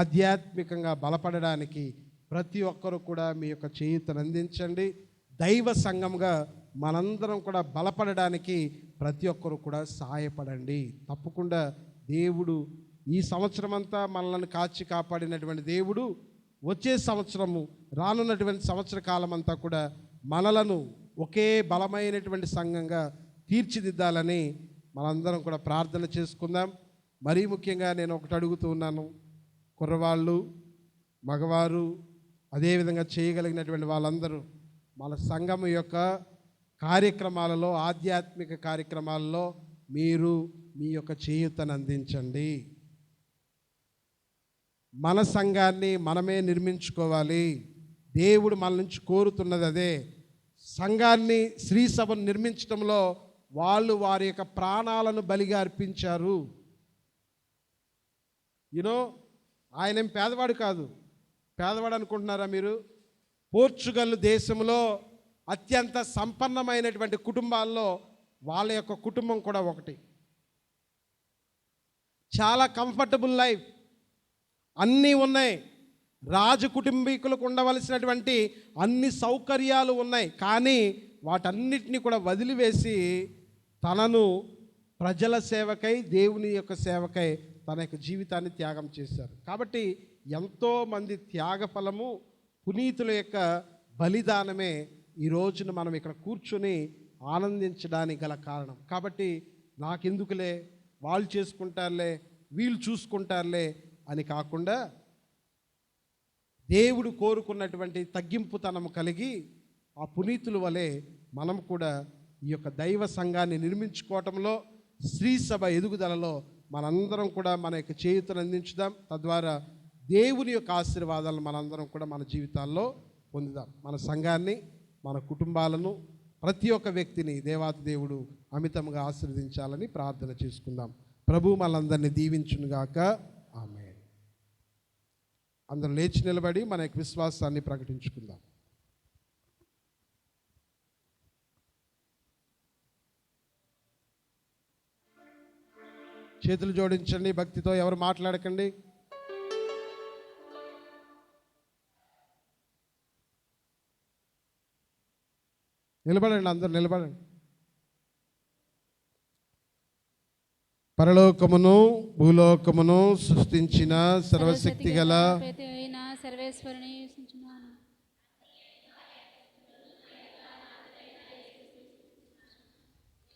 ఆధ్యాత్మికంగా బలపడడానికి ప్రతి ఒక్కరూ కూడా మీ యొక్క చేయూతను అందించండి. దైవ సంఘంగా మనందరం కూడా బలపడడానికి ప్రతి ఒక్కరూ కూడా సహాయపడండి. తప్పకుండా దేవుడు ఈ సంవత్సరం అంతా మనల్ని కాచి కాపాడినటువంటి దేవుడు వచ్చే సంవత్సరము, రానున్నటువంటి సంవత్సర కాలం అంతా కూడా మనలను ఒకే బలమైనటువంటి సంఘంగా తీర్చిదిద్దాలని మనందరం కూడా ప్రార్థన చేసుకుందాం. మరీ ముఖ్యంగా నేను ఒకటి అడుగుతూ ఉన్నాను, కుర్రవాళ్ళు, మగవారు, అదేవిధంగా చేయగలిగినటువంటి వాళ్ళందరూ మన సంఘం యొక్క కార్యక్రమాలలో, ఆధ్యాత్మిక కార్యక్రమాలలో మీరు మీ యొక్క చేయూతను అందించండి. మన సంఘాన్ని మనమే నిర్మించుకోవాలి. దేవుడు మన నుంచి కోరుతున్నది అదే. సంఘాన్ని, శ్రీ సభను నిర్మించడంలో వాళ్ళు వారి యొక్క ప్రాణాలను బలిగా అర్పించారు. ఆయనేం పేదవాడు కాదు. పేదవాడు అనుకుంటున్నారా మీరు? పోర్చుగల్ దేశంలో అత్యంత సంపన్నమైనటువంటి కుటుంబాల్లో వాళ్ళ యొక్క కుటుంబం కూడా ఒకటి. చాలా కంఫర్టబుల్ లైఫ్, అన్నీ ఉన్నాయి. రాజు కుటుంబీకులకు ఉండవలసినటువంటి అన్ని సౌకర్యాలు ఉన్నాయి. కానీ వాటన్నిటిని కూడా వదిలివేసి తనను ప్రజల సేవకై, దేవుని యొక్క సేవకై తన యొక్క జీవితాన్ని త్యాగం చేశారు. కాబట్టి ఎంతోమంది త్యాగఫలము, పునీతుల యొక్క బలిదానమే ఈ రోజున మనం ఇక్కడ కూర్చొని ఆనందించడానికి గల కారణం. కాబట్టి నాకెందుకులే, వాళ్ళు చేసుకుంటారులే, వీళ్ళు చూసుకుంటారులే అని కాకుండా దేవుడు కోరుకున్నటువంటి తగ్గింపుతనం కలిగి ఆ పునీతుల వలె మనం కూడా ఈ యొక్క దైవ సంఘాన్ని నిర్మించుకోవటంలో, శ్రీ సభ ఎదుగుదలలో మనందరం కూడా మన యొక్క చేయూతను అందించుదాం. తద్వారా దేవుని యొక్క ఆశీర్వాదాలను మనందరం కూడా మన జీవితాల్లో పొందుదాం. మన సంఘాన్ని, మన కుటుంబాలను, ప్రతి ఒక్క వ్యక్తిని దేవాతి దేవుడు అమితంగా ఆశీర్వదించాలని ప్రార్థన చేసుకుందాం. ప్రభు మనందరినీ దీవించునుగాక. ఆమేన్. అందరూ లేచి నిలబడి మన యొక్క విశ్వాసాన్ని ప్రకటించుకుందాం. చేతులు జోడించండి. భక్తితో ఎవరు మాట్లాడకండి. నిలబడండి, అందరూ నిలబడండి. పరలోకమును భూలోకమును సృష్టించిన సర్వశక్తి గల సర్వేశ్వరుని స్తుతించున్నాను.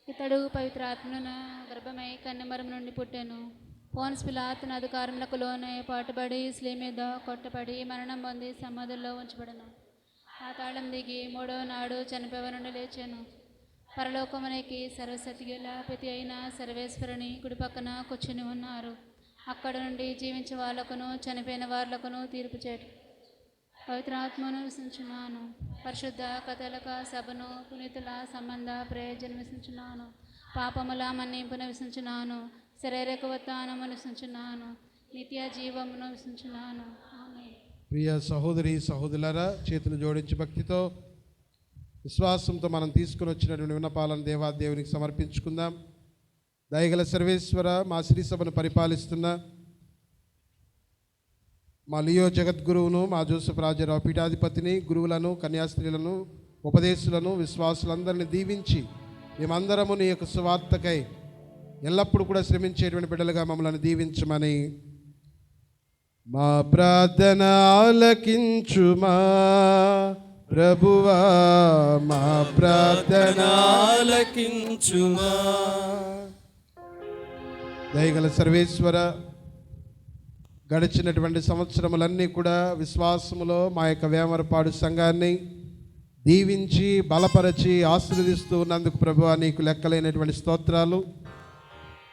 ఇతడు పవిత్ర ఆత్మను గర్భమై కన్యమరం నుండి పుట్టాను. పోన్స్ పిలాతును అధికారములకు లోనే పాటుపడి స్లీ మీద కొట్టబడి మరణం పొంది సమాధుల్లో ఉంచబడను. ఆ తాళం దిగి 3వ నాడు చనిపోయి నుండి లేచాను. పరలోకమునికి సర్వశక్తి గల ప్రతి అయిన సర్వేశ్వరుని కుడి పక్కన కూర్చుని ఉన్నారు. అక్కడ నుండి జీవించే వాళ్ళకును చనిపోయిన వాళ్ళకును తీర్పు చేయటం. పవిత్ర ఆత్మను విశ్వసించున్నాను. పరిశుద్ధ కథలక సభను పునీతుల సంబంధ ప్రయోజనం విశ్వసించున్నాను. పాపముల మన్నింపును విశ్వసించున్నాను. శరీరక ఉత్థానమును విశ్వసించున్నాను. నిత్య జీవమును విశ్వసించున్నాను. ఆమేన్. ప్రియ సహోదరి సహోదరులారా, చేతులు జోడించి భక్తితో విశ్వాసంతో మనం తీసుకుని వచ్చినటువంటి విన్నపాలను దేవాదేవునికి సమర్పించుకుందాం. దయగల సర్వేశ్వర, మా శ్రీ సభను పరిపాలిస్తున్న మా లియో జగద్గురువును, మా జోసెఫ్ రాజారావు పీఠాధిపతిని, గురువులను, కన్యాస్త్రీలను, ఉపదేశులను, విశ్వాసులందరినీ దీవించి మేమందరము నీ యొక్క సువార్తకై ఎల్లప్పుడూ కూడా శ్రమించేటువంటి బిడ్డలుగా మమ్మల్ని దీవించమని మా ప్రార్థన ఆలకించుమా ప్రభువా, మా ప్రార్థన ఆలకించుమా. దయగల సర్వేశ్వర, గడిచినటువంటి సంవత్సరములన్నీ కూడా విశ్వాసములో మా యొక్క వేమరపాడు సంఘాన్ని దీవించి బలపరచి ఆశీర్వదిస్తూ ఉన్నందుకు ప్రభువా నీకు లెక్కలేనటువంటి స్తోత్రాలు.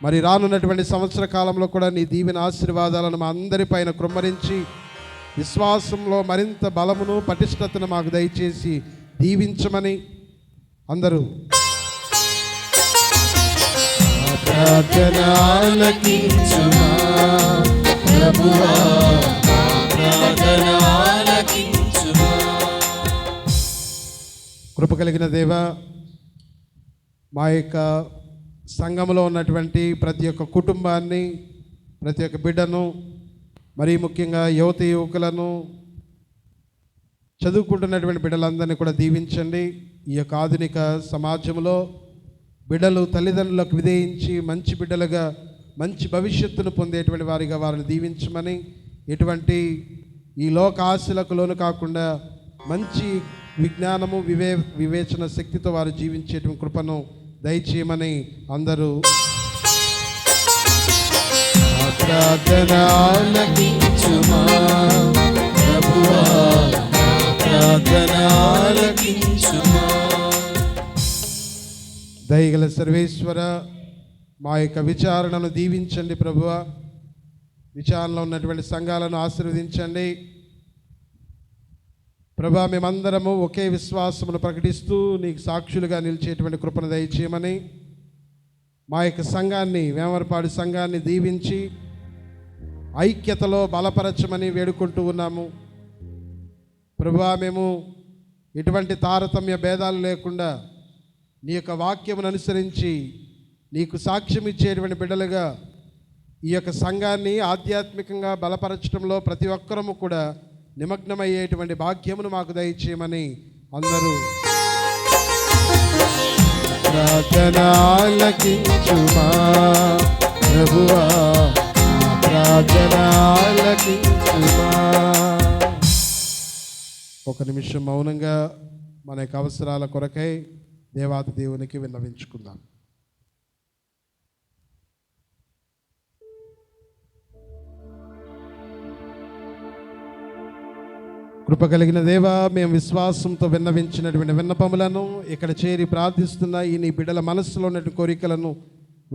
మరి రానున్నటువంటి సంవత్సర కాలంలో కూడా నీ దీవెన ఆశీర్వాదాలను మా అందరిపైన కృమ్మరించి విశ్వాసంలో మరింత బలమును పటిష్టతను మాకు దయచేసి దీవించమని అందరూ ప్రార్థన ఆలకించుమా ప్రభువా, ప్రార్థన ఆలకించుమా. కృప కలిగిన దేవ, మా యొక్క సంఘంలో ఉన్నటువంటి ప్రతి ఒక్క కుటుంబాన్ని, ప్రతి ఒక్క బిడ్డను, మరీ ముఖ్యంగా యువతి యువకులను, చదువుకుంటున్నటువంటి బిడ్డలందరినీ కూడా దీవించండి. ఈ యొక్క ఆధునిక సమాజంలో బిడ్డలు తల్లిదండ్రులకు విధేయించి మంచి బిడ్డలుగా మంచి భవిష్యత్తును పొందేటువంటి వారిగా వారిని దీవించమని, ఎటువంటి ఈ లోక ఆశలకు లోను కాకుండా మంచి విజ్ఞానము వివేచన శక్తితో వారు జీవించేటువంటి కృపను దయచేయమని అందరూ ప్రార్థన ఆలకించుమా ప్రభువా, ప్రార్థన ఆలకించుమా. దయగల సర్వేశ్వర, మా యొక్క విచారణను దీవించండి ప్రభువా. విచారణలో ఉన్నటువంటి సంఘాలను ఆశీర్వదించండి ప్రభా. మేమందరము ఒకే విశ్వాసమును ప్రకటిస్తూ నీకు సాక్షులుగా నిలిచేటువంటి కృపను దయచేయమని, మా యొక్క సంఘాన్ని, వేమరపాడు సంఘాన్ని దీవించి ఐక్యతలో బలపరచమని వేడుకుంటూ ఉన్నాము ప్రభువా. మేము ఎటువంటి తారతమ్య భేదాలు లేకుండా నీ యొక్క వాక్యమును అనుసరించి నీకు సాక్ష్యం ఇచ్చేటువంటి బిడ్డలుగా ఈ యొక్క సంఘాన్ని ఆధ్యాత్మికంగా బలపరచడంలో ప్రతి ఒక్కరము కూడా నిమగ్నమయ్యేటువంటి భాగ్యమును మాకు దయచేయమని అందరూ ప్రార్థన ఆలకించుమా ప్రభువా, ప్రార్థన ఆలకించుమా. ఒక నిమిషం మౌనంగా మన యొక్క అవసరాల కొరకై దేవాది దేవునికి విన్నవించుకుందాం. కృప కలిగిన దేవా, మేము విశ్వాసంతో విన్నవించినటువంటి విన్నపములను, ఇక్కడ చేరి ప్రార్థిస్తున్న ఈ నీ బిడ్డల మనస్సులో ఉన్నటువంటి కోరికలను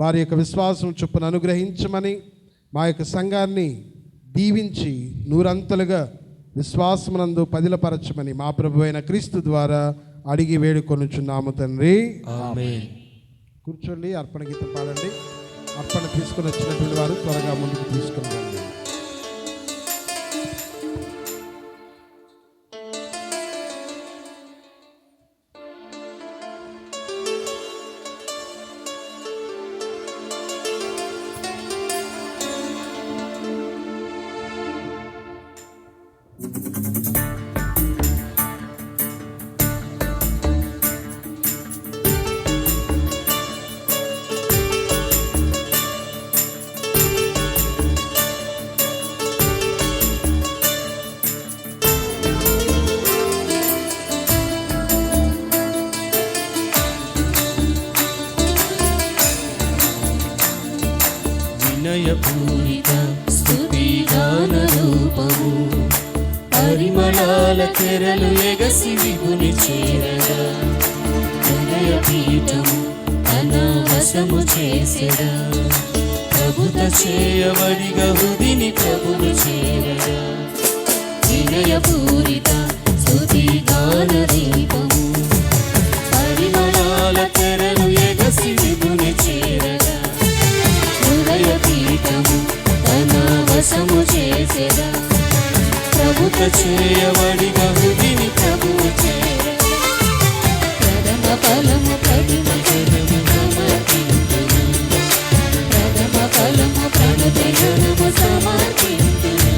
వారి యొక్క విశ్వాసం చొప్పున అనుగ్రహించమని, మా యొక్క సంఘాన్ని దీవించి నూరంతలుగా విశ్వాసమునందు పదిలపరచమని మా ప్రభు అయిన క్రీస్తు ద్వారా అడిగి వేడుకొనుచున్నాము తండ్రి. ఆమేన్. కూర్చోండి, అర్పణ గీతం పాడండి. అర్పణ తీసుకుని వచ్చినటువంటి వారు త్వరగా ముందుకు తీసుకుని రండి. వినయపూరిత స్తుతిగాన రూపము పరిమళాల తెరలు ఎగసి విభుని చేరగా వినయపీఠము తన వశము చేసెదా ప్రభుత చేయబడిగా హృదిని ప్రభుని చేరగా వినయపూరిత స్తుతిగాన రూపము పరిమళాల తెరలు ఎగసి విభుని చేరగా హృదయపీఠము తన వశము చేసెదా ప్రభుత చేయబడిగా హృదిని ప్రభువు చేరగా ప్రథమ ఫలము ప్రతిమ జనము సమర్పింతును ప్రథమ ఫలము ప్రణతి జనము సమర్పింతును.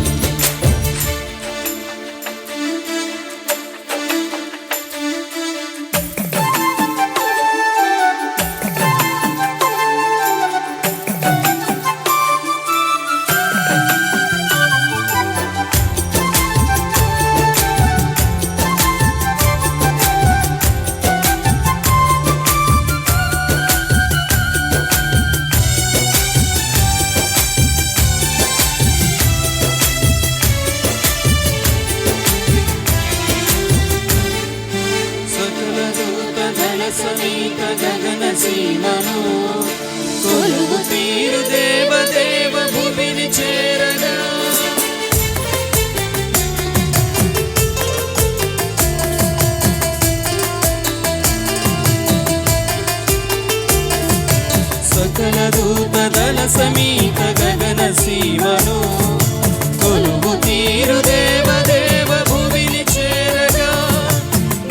సకల దూత దళ సమీత గగన సీమను కొలువు తీరు దేవదేవ భూమిని చేరగా సకల దూత దళ సమీత గగన సీమను కొలువు తీరు దేవదేవ భూమిని చేరగా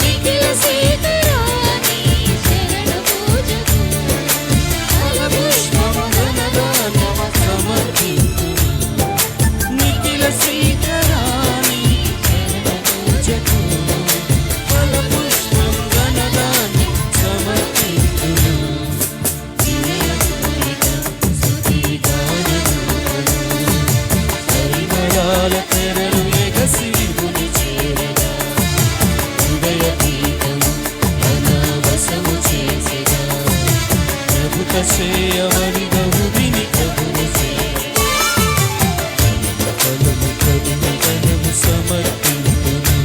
నిఖిల సీతారాణి శరణ పూజకు ఫలపుష్పము ధనధాన్యము సమర్పింతును. నిఖిల సీతారాణి శరణ పూజకు ఫలపుష్పము ధనధాన్యము సమర్పింతును. పరిమళాల తెరలు ఎగసి విభుని చేరగా హృదయపీఠము తన వశము చేసెదా ప్రభుత చేయబడిగా హృదిని ప్రభువు చేరగా ఫలము కడుగు ధనము సమర్పింతును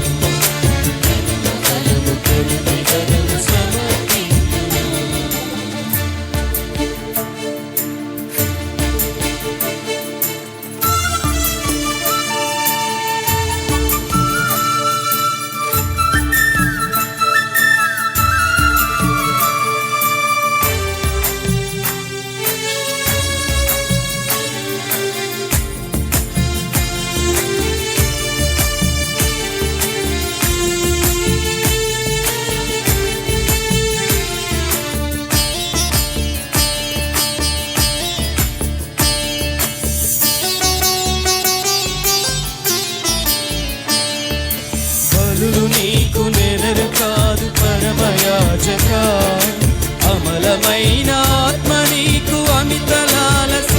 ఫలము కడుగు ధనము సమర్పింతును. బలులు నీకు నెరరు కాదు పరమయాజక అమలమైన ఆత్మ నీకు అమిత లాలస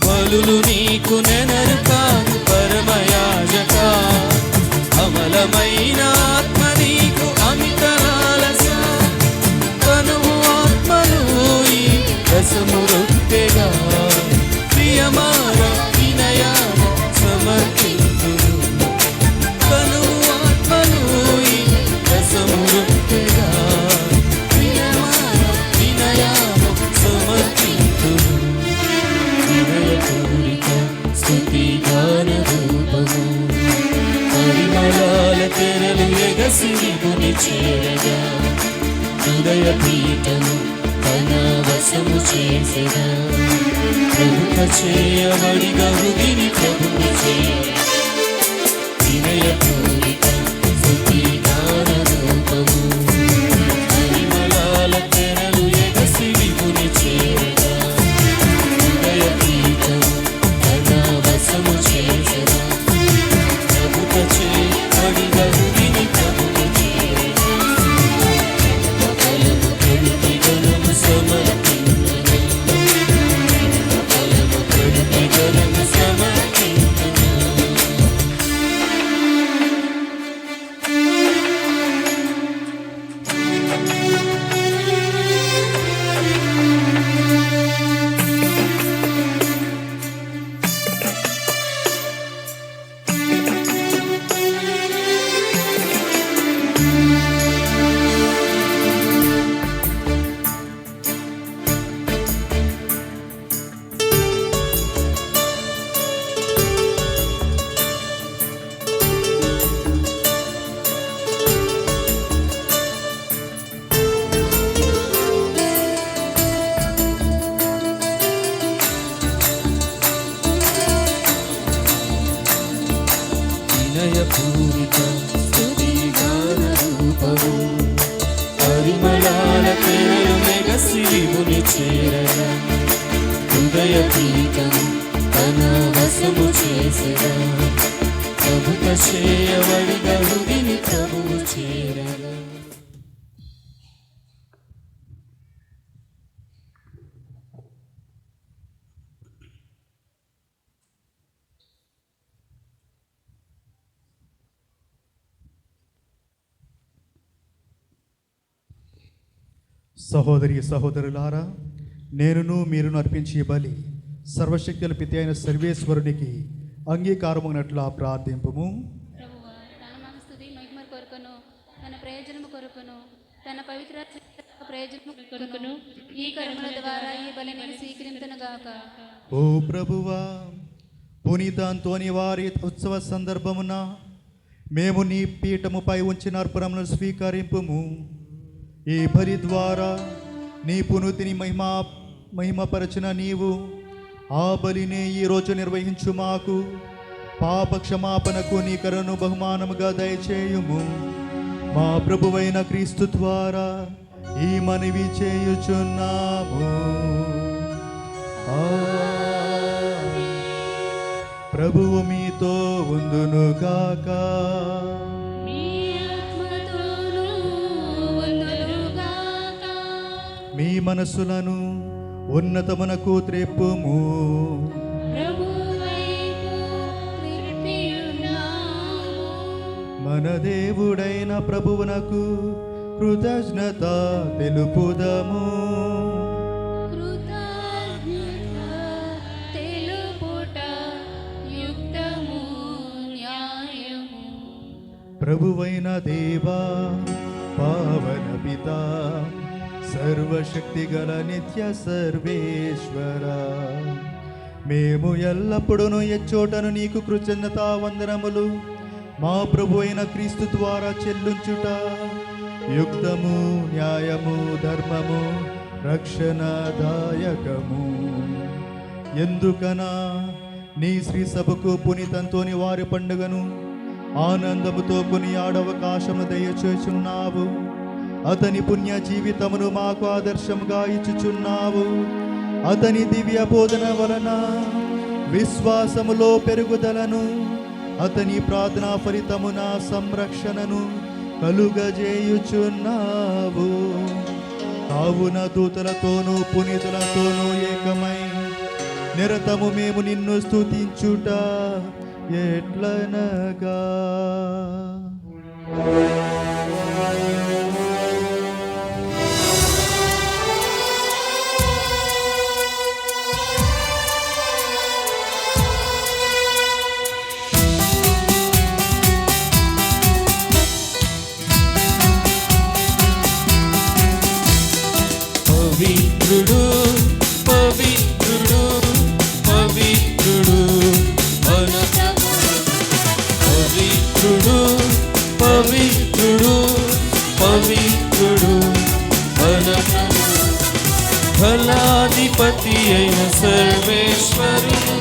బలులు నీకు నెరరు కాదు పరమయాజక అమలమైన ఆత్మ నీకు అమిత లాలస కనువు ఆత్మను ఈ రసము రొట్టెగా ప్రియమార వినయాన సమర్పింతును. కనువు ఆత్మను ఈ రసము రొట్టెగా ప్రియమార వినయాన ఎగసిరిపుని చేరగా హృదయ పీఠము తన వశము చేసెదా ప్రభుత చేయబడిగా హృదిని ప్రభువు చేయ వినయపూరిత స్తుతి గాన రూపము పరిమళాల తెరలు ఎగసిరిపుని చేరగా హృదయ పీఠము తన వశము చేసెదా ప్రభుత చేయబడిగా హృదిని ప్రభువు చేయ ఫలము కొడుకు గణము సమర్పించును ఫలము కొడుకు గణము సమర్పించును వినయపూరిత స్తుతి గాన రూపము పరిమళాల తెరలు మెగసిరిముని చేరగా హృదయ పీఠము తన వశము చేసెదా ప్రభుత చేయబడిగా హృదిని ప్రభువు చేరగా సహోదరి సహోదరులారా, నేనును మీరును అర్పించే బలి సర్వశక్తుల పితి అయిన సర్వేశ్వరునికి అంగీకారమునట్లా ప్రార్థింపుము. ప్రభువా, తన మనస్తుది మహిమ కొరకును తన ప్రయోజనము కొరకును తన పవిత్ర ప్రయోజనము కొరకును ఈ కర్మల ద్వారా ఈ బలిని స్వీకరించును గాక. ఓ ప్రభువా, పునీత అంతోని వారి ఉత్సవ సందర్భమున మేము నీ పీఠముపై ఉంచిన అర్పణములను స్వీకరింపుము. ఈ బలి ద్వారా నీ పునీతిని మహిమపరచిన నీవు ఆ బలిని ఈరోజు నిర్వహించు మాకు పాప క్షమాపణకు నీ కరుణను బహుమానముగా దయచేయుము. మా ప్రభువైన క్రీస్తు ద్వారా ఈ మనవి చేయుచున్నాము. ప్రభువు మీతో ఉందునుగాక. మీ మనసులను ఉన్నతమునకు త్రెప్పుము. మన దేవుడైన ప్రభువునకు కృతజ్ఞత తెలుపుదము. ప్రభువైన దేవా, పావన పిత, సర్వశక్తి గల నిత్య సర్వేశ్వర, మేము ఎల్లప్పుడూ ఎచ్చోటను నీకు కృతజ్ఞతా వందనములు మా ప్రభు అయిన క్రీస్తు ద్వారా చెల్లించుట యుక్తము, న్యాయము, ధర్మము, రక్షణదాయకము. ఎందుకనా నీ శ్రీ సభకు పునీతంతోని వారి పండుగను ఆనందముతో కొని ఆడవకాశము దయచేచున్నావు. అతని పుణ్య జీవితమును మాకు ఆదర్శముగా ఇచ్చుచున్నావు. అతని దివ్య బోధన వలన విశ్వాసములో పెరుగుదలను, అతని ప్రార్థనా ఫలితమున సంరక్షణను కలుగజేయుచున్నావు. కావున దూతలతోనూ పునీతులతోనూ ఏకమై నిరతము మేము నిన్ను స్తుతించుట ఎట్లనగా. పవిత్రుడు పవిత్రుడు పవిత్రుడు మన ప్రభువు. పవిత్రుడు పవిత్రుడు పవిత్రుడు మన ప్రభువు ఫలాధిపతి అయిన సర్వేశ్వరుడు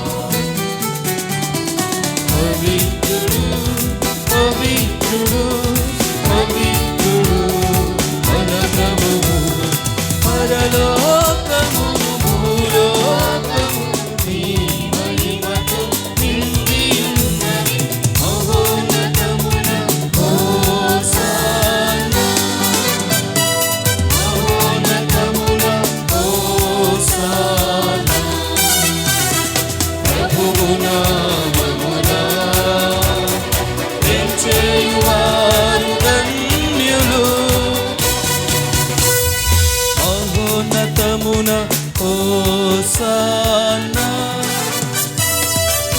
పవిత్రుడు పవిత్రుడు పవిత్రుడు మన ప్రభువు పరలోకము భూలోకము నీ మహిమతో నిండి ఉన్నది మహోన్నతమున హోసానా మహోన్నతమున హోసానా ప్రభువు నామమున చేయువారు ధన్యులు మహోన్నతమున హోసానా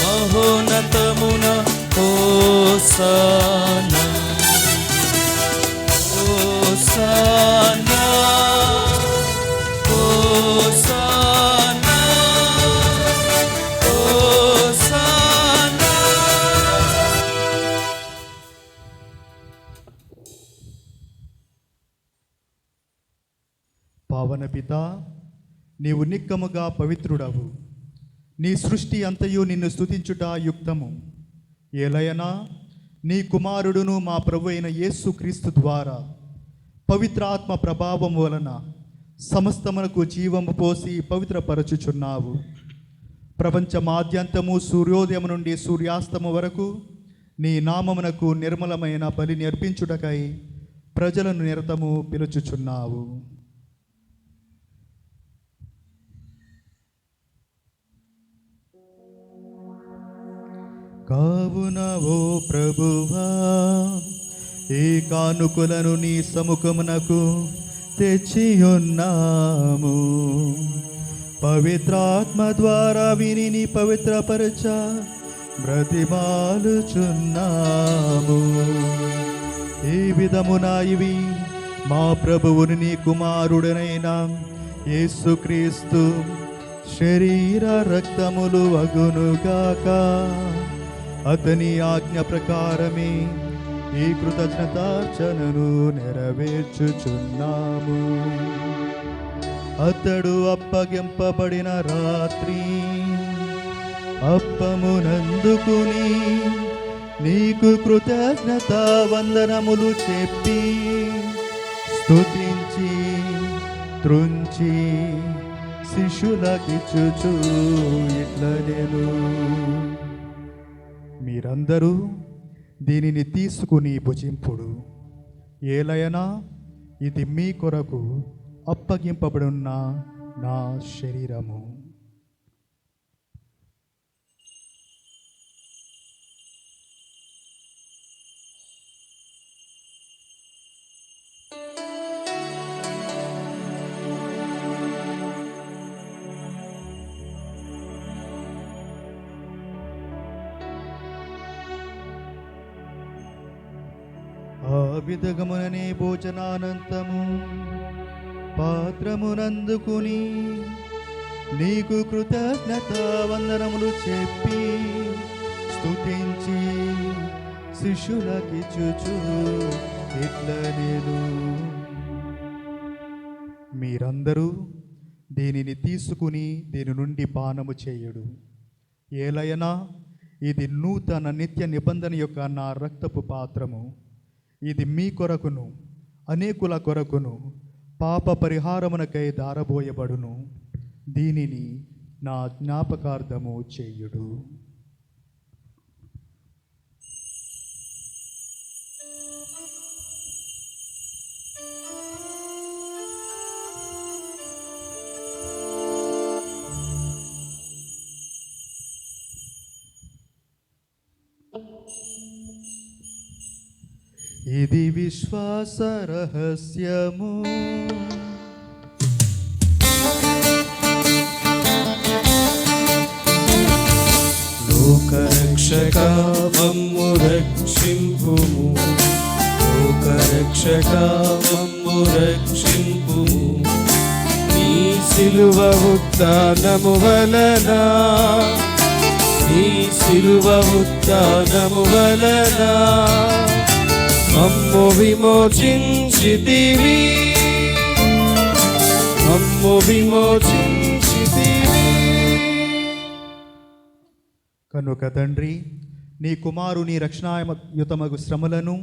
మహోన్నతమున హోసానా హోసానా హోసానా హోసానా. పావన పిత, నీవు నిక్కముగా పవిత్రుడవు. నీ సృష్టి అంతయు నిన్ను స్తుతించుట యుక్తము. ఏలయనా నీ కుమారుడును మా ప్రభు అయిన యేసు క్రీస్తు ద్వారా పవిత్రాత్మ ప్రభావం వలన సమస్తమునకు జీవము పోసి పవిత్రపరచుచున్నావు. ప్రపంచమాద్యంతము సూర్యోదయం నుండి సూర్యాస్తము వరకు నీ నామమునకు నిర్మలమైన బలిని అర్పించుటకై ప్రజలను నిరతము పిలుచుచున్నావు. కావున ఓ ప్రభువా, ఈ కానుకలను నీ సముఖమునకు తెచ్చియున్నాము. పవిత్రాత్మ ద్వారా విని పవిత్రపరచ బ్రతిమాలుచున్నాము. ఈ విధమున ఇవి మా ప్రభువుని నీ కుమారుడనైన యేసుక్రీస్తు శరీర రక్తములు అగునుగాక. అతని ఆజ్ఞ ప్రకారమే ఈ కృతజ్ఞతార్చనను నెరవేర్చుచున్నాము. అతడు అప్పగింపబడిన రాత్రి అప్పమునందుకుని నీకు కృతజ్ఞత వందనములు చెప్పి స్తుతించి త్రుంచి శిష్యులకిచ్చుచు ఇట్లనెను, మీరందరూ దీనిని తీసుకుని భుజింపుడు. ఏలయనా ఇది మీ కొరకు అప్పగింపబడున్న నా శరీరము. ఆ విధగముననే భోజనానంతము పాత్రమునందుకుని నీకు కృతజ్ఞత వందనములు చెప్పి స్తుతించి శిష్యులకిచ్చుచు ఇట్లనెను, మీరందరూ దీనిని తీసుకుని దీని నుండి పానము చేయుడు. ఏలయనా ఇది నూతన నిత్య నిబంధన యొక్క నా రక్తపు పాత్రము. ఇది మీ కొరకును అనేకుల కొరకును పాప పరిహారమునకై దారబోయబడును. దీనిని నా జ్ఞాపకార్థము చేయుడు. ఇది విశ్వాస రహస్యము. లోకరక్షక మమ్ము రక్షింపుము, లోకరక్షక మమ్ము రక్షింపుము. నీ సిలువ ఉత్థానము వలన, నీ సిలువ ఉత్థానము వలన మమ్ము విమోచించితివి, మమ్ము విమోచించితివి. కనుక తండ్రి, నీ కుమారుని రక్షణాయుతమగు శ్రమలను,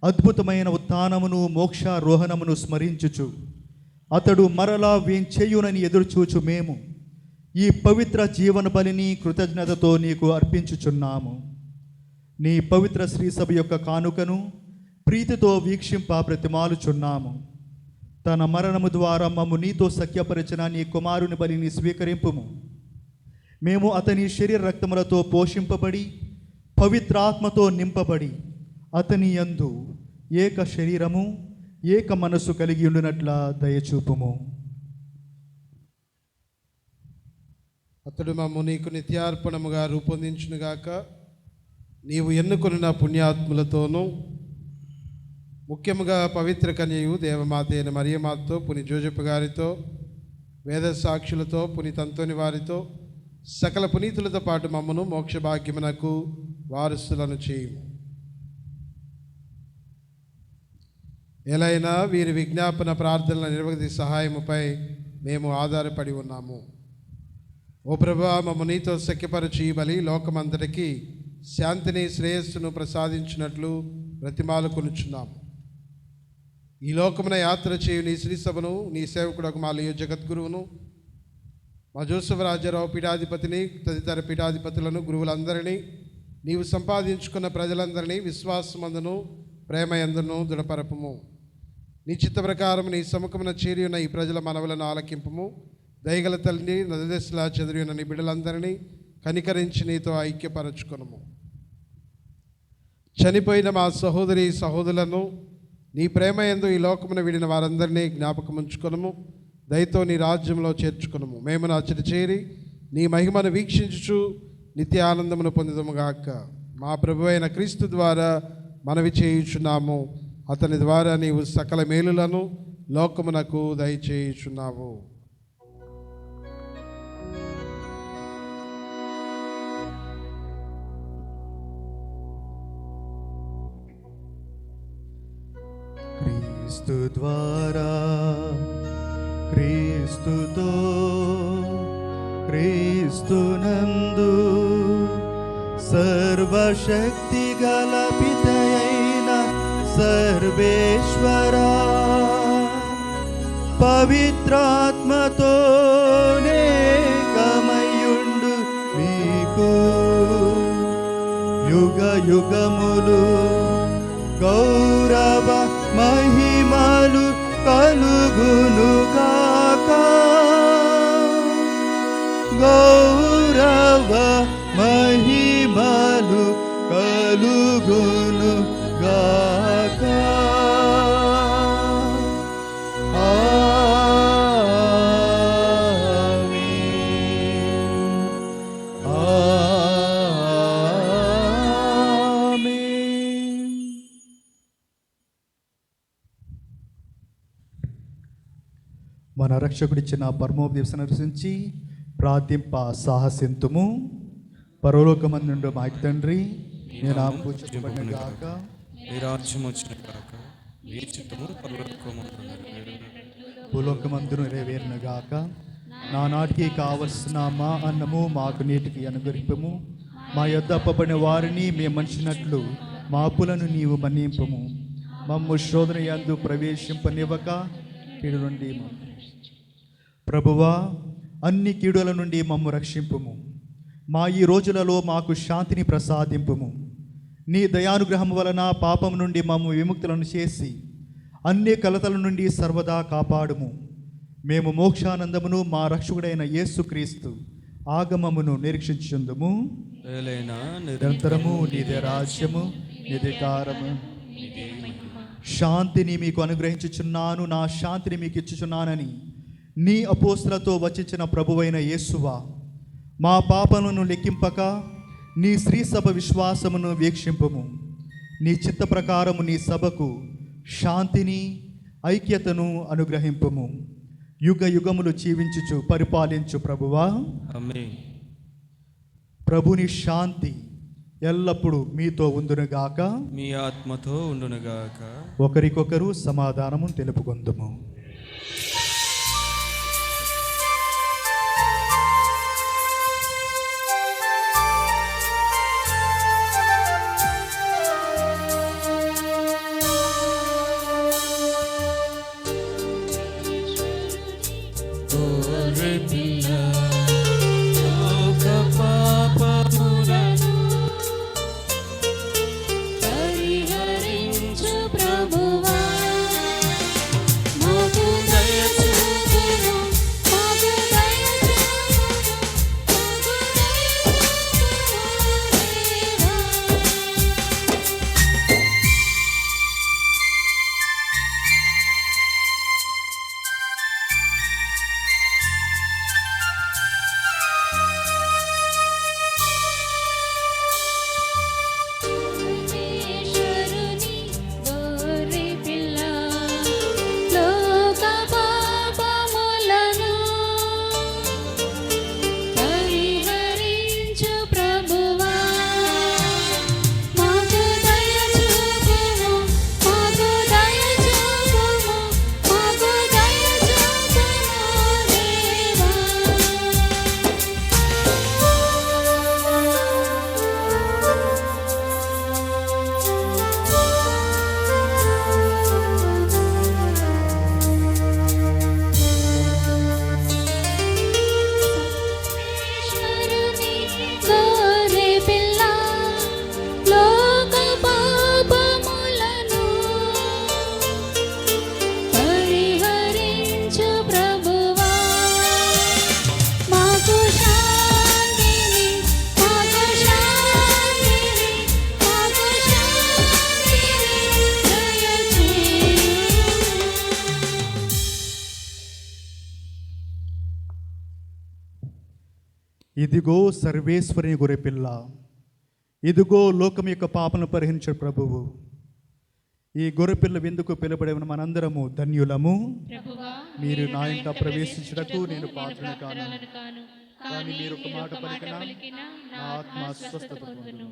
అద్భుతమైన ఉత్థానమును, మోక్షారోహణమును స్మరించుచు అతడు మరలా వేంచేయునని ఎదురుచూచు మేము ఈ పవిత్ర జీవన బలిని కృతజ్ఞతతో నీకు అర్పించుచున్నాము. నీ పవిత్ర శ్రీసభ యొక్క కానుకను ప్రీతితో వీక్షింప ప్రతిమాలుచున్నాము. తన మరణము ద్వారా మమ్ము నీతో సఖ్యపరిచిన నీ కుమారుని బలిని స్వీకరింపుము. మేము అతని శరీర రక్తములతో పోషింపబడి పవిత్రాత్మతో నింపబడి అతని యందు ఏక శరీరము ఏక మనస్సు కలిగి ఉండునట్ల దయచూపుము. అతడు మమ్ము నీకు నిత్యార్పణముగా రూపొందించునుగాక. నీవు ఎన్నుకొనిన పుణ్యాత్ములతోనూ ముఖ్యముగా పవిత్ర కన్యయు దేవమాత అయిన మరియమాతతో, పుని జోజప్ప గారితో, వేద సాక్షులతో, పునీతంతోని వారితో, సకల పునీతులతో పాటు మమ్మను మోక్ష భాగ్యమునకు వారసులను చేయుము. ఎలైనా వీరి విజ్ఞాపన ప్రార్థనల నిర్వహణ సహాయముపై మేము ఆధారపడి ఉన్నాము. ఓ ప్రభువా, మమ్ము నీతో సఖ్యపరచి బలి లోకమంతటికి శాంతిని శ్రేయస్సును ప్రసాదించినట్లు బ్రతిమాలుకొనుచున్నాము. ఈ లోకమున యాత్ర చేయు నీ శ్రీసభను, నీ సేవకుడకు మా లియో జగద్గురువును, మా జోసఫ్ రాజారావు పీఠాధిపతిని, తదితర పీఠాధిపతులను, గురువులందరినీ, నీవు సంపాదించుకున్న ప్రజలందరినీ విశ్వాసమందును ప్రేమయందును దృఢపరపము. నీ చిత్త ప్రకారం నీ సముఖమున చేరి ఉన్న ఈ ప్రజల మనవులను ఆలకింపము. దయగల తల్లిని, నదదశలా చెదిరి ఉన్న నీ బిడ్డలందరినీ కనికరించి నీతో ఐక్యపరచుకొనుము. చనిపోయిన మా సహోదరి సహోదరులను నీ ప్రేమయందు ఈ లోకమున విడిన వారందరినీ జ్ఞాపకముంచుకొనుము. దయతో నీ రాజ్యంలో చేర్చుకొనుము. మేము నా చెడు చేరి నీ మహిమను వీక్షించుచు నిత్య ఆనందమును పొందుదముగాక. మా ప్రభు అయిన క్రీస్తు ద్వారా మనవి చేయుచున్నాము. అతని ద్వారా నీవు సకల మేలులను లోకమునకు దయచేయుచున్నావు. క్రీస్తు ద్వారా, క్రీస్తుతో, క్రీస్తునందు సర్వశక్తి గల పితయైన సర్వేశ్వరా, పవిత్రాత్మతోనే కమయుండు మీకు యుగ యుగములు గౌరవ మహిమలు కలుగునుగాక. గౌరవ మహిమలు కలుగునుగాక. మన రక్షకుడిచ్చిన పరమోపదేశం అనుసరించి ప్రార్థింప సాహసింతుము. పరలోకమందుండు మా తండ్రి, నీ నామము పూజింపబడును గాక, నీ రాజ్యం వచ్చును గాక, నీ చిత్తము పరలోకమందు నెరవేరునట్లు భూలోకమందును నెరవేరును గాక. నానాటికి కావలసిన మా అన్నము మాకు నీటికి అనుగ్రహింపము. మా యొద్ద అప్పబడిన వారిని మేము మన్నించినట్లు మా అప్పులను నీవు మన్నింపము. మమ్ము శోధన యందు ప్రవేశింపనివ్వక కీడు నుండి ప్రభువా, అన్ని కీడుల నుండి మమ్ము రక్షింపుము. మా ఈ రోజులలో మాకు శాంతిని ప్రసాదింపుము. నీ దయానుగ్రహం వలన పాపం నుండి మమ్ము విముక్తులను చేసి అన్ని కలతల నుండి సర్వదా కాపాడుము. మేము మోక్షానందమును మా రక్షకుడైన యేసుక్రీస్తు ఆగమమును నిరీక్షించుందుము. నిరంతరము నీదే రాజ్యము, నీదే కారము. శాంతిని మీకు అనుగ్రహించుచున్నాను, నా శాంతిని మీకు ఇచ్చుచున్నానని నీ అపోస్తులతో వచించిన ప్రభువైన యేసువా, మా పాపములను లెక్కింపక నీ శ్రీసభ విశ్వాసమును వీక్షింపము. నీ చిత్త ప్రకారము నీ సభకు శాంతిని, ఐక్యతను అనుగ్రహింపము. యుగ యుగములు జీవించుచు పరిపాలించు ప్రభువా. ఆమేన్. ప్రభుని శాంతి ఎల్లప్పుడూ మీతో ఉండునుగాక. మీ ఆత్మతో ఉండునుగాక. ఒకరికొకరు సమాధానము తెలుపుకొందుము. ఇదిగో సర్వేశ్వరుని గొర్రెపిల్ల, ఇదిగో లోకం యొక్క పాపను పరిహరించే ప్రభువు. ఈ గొర్రెపిల్ల విందుకు పిలువబడిన మనందరము ధన్యులము. మీరు నా ఇంట ప్రవేశించుటకు నేను పాత్రను కాను, కానీ మీరు ఒక మాట పలికినా నా ఆత్మ స్వస్థత పొందును.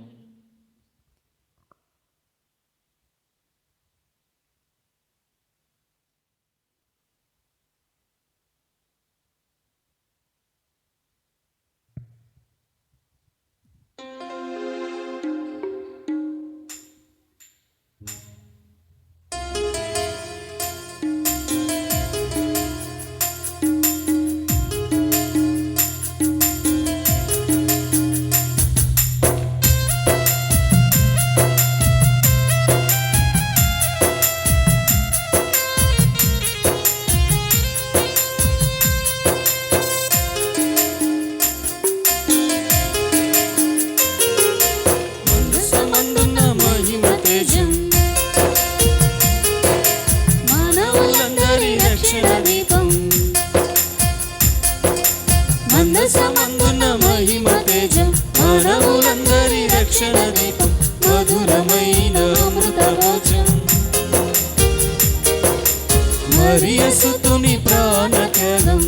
మందసమందున మహిమ తేజం, మానవులందరి రక్షణ దీపం, మధురమైన అమృత భోజం. మరియ సుతుని ప్రాణత్యాగం,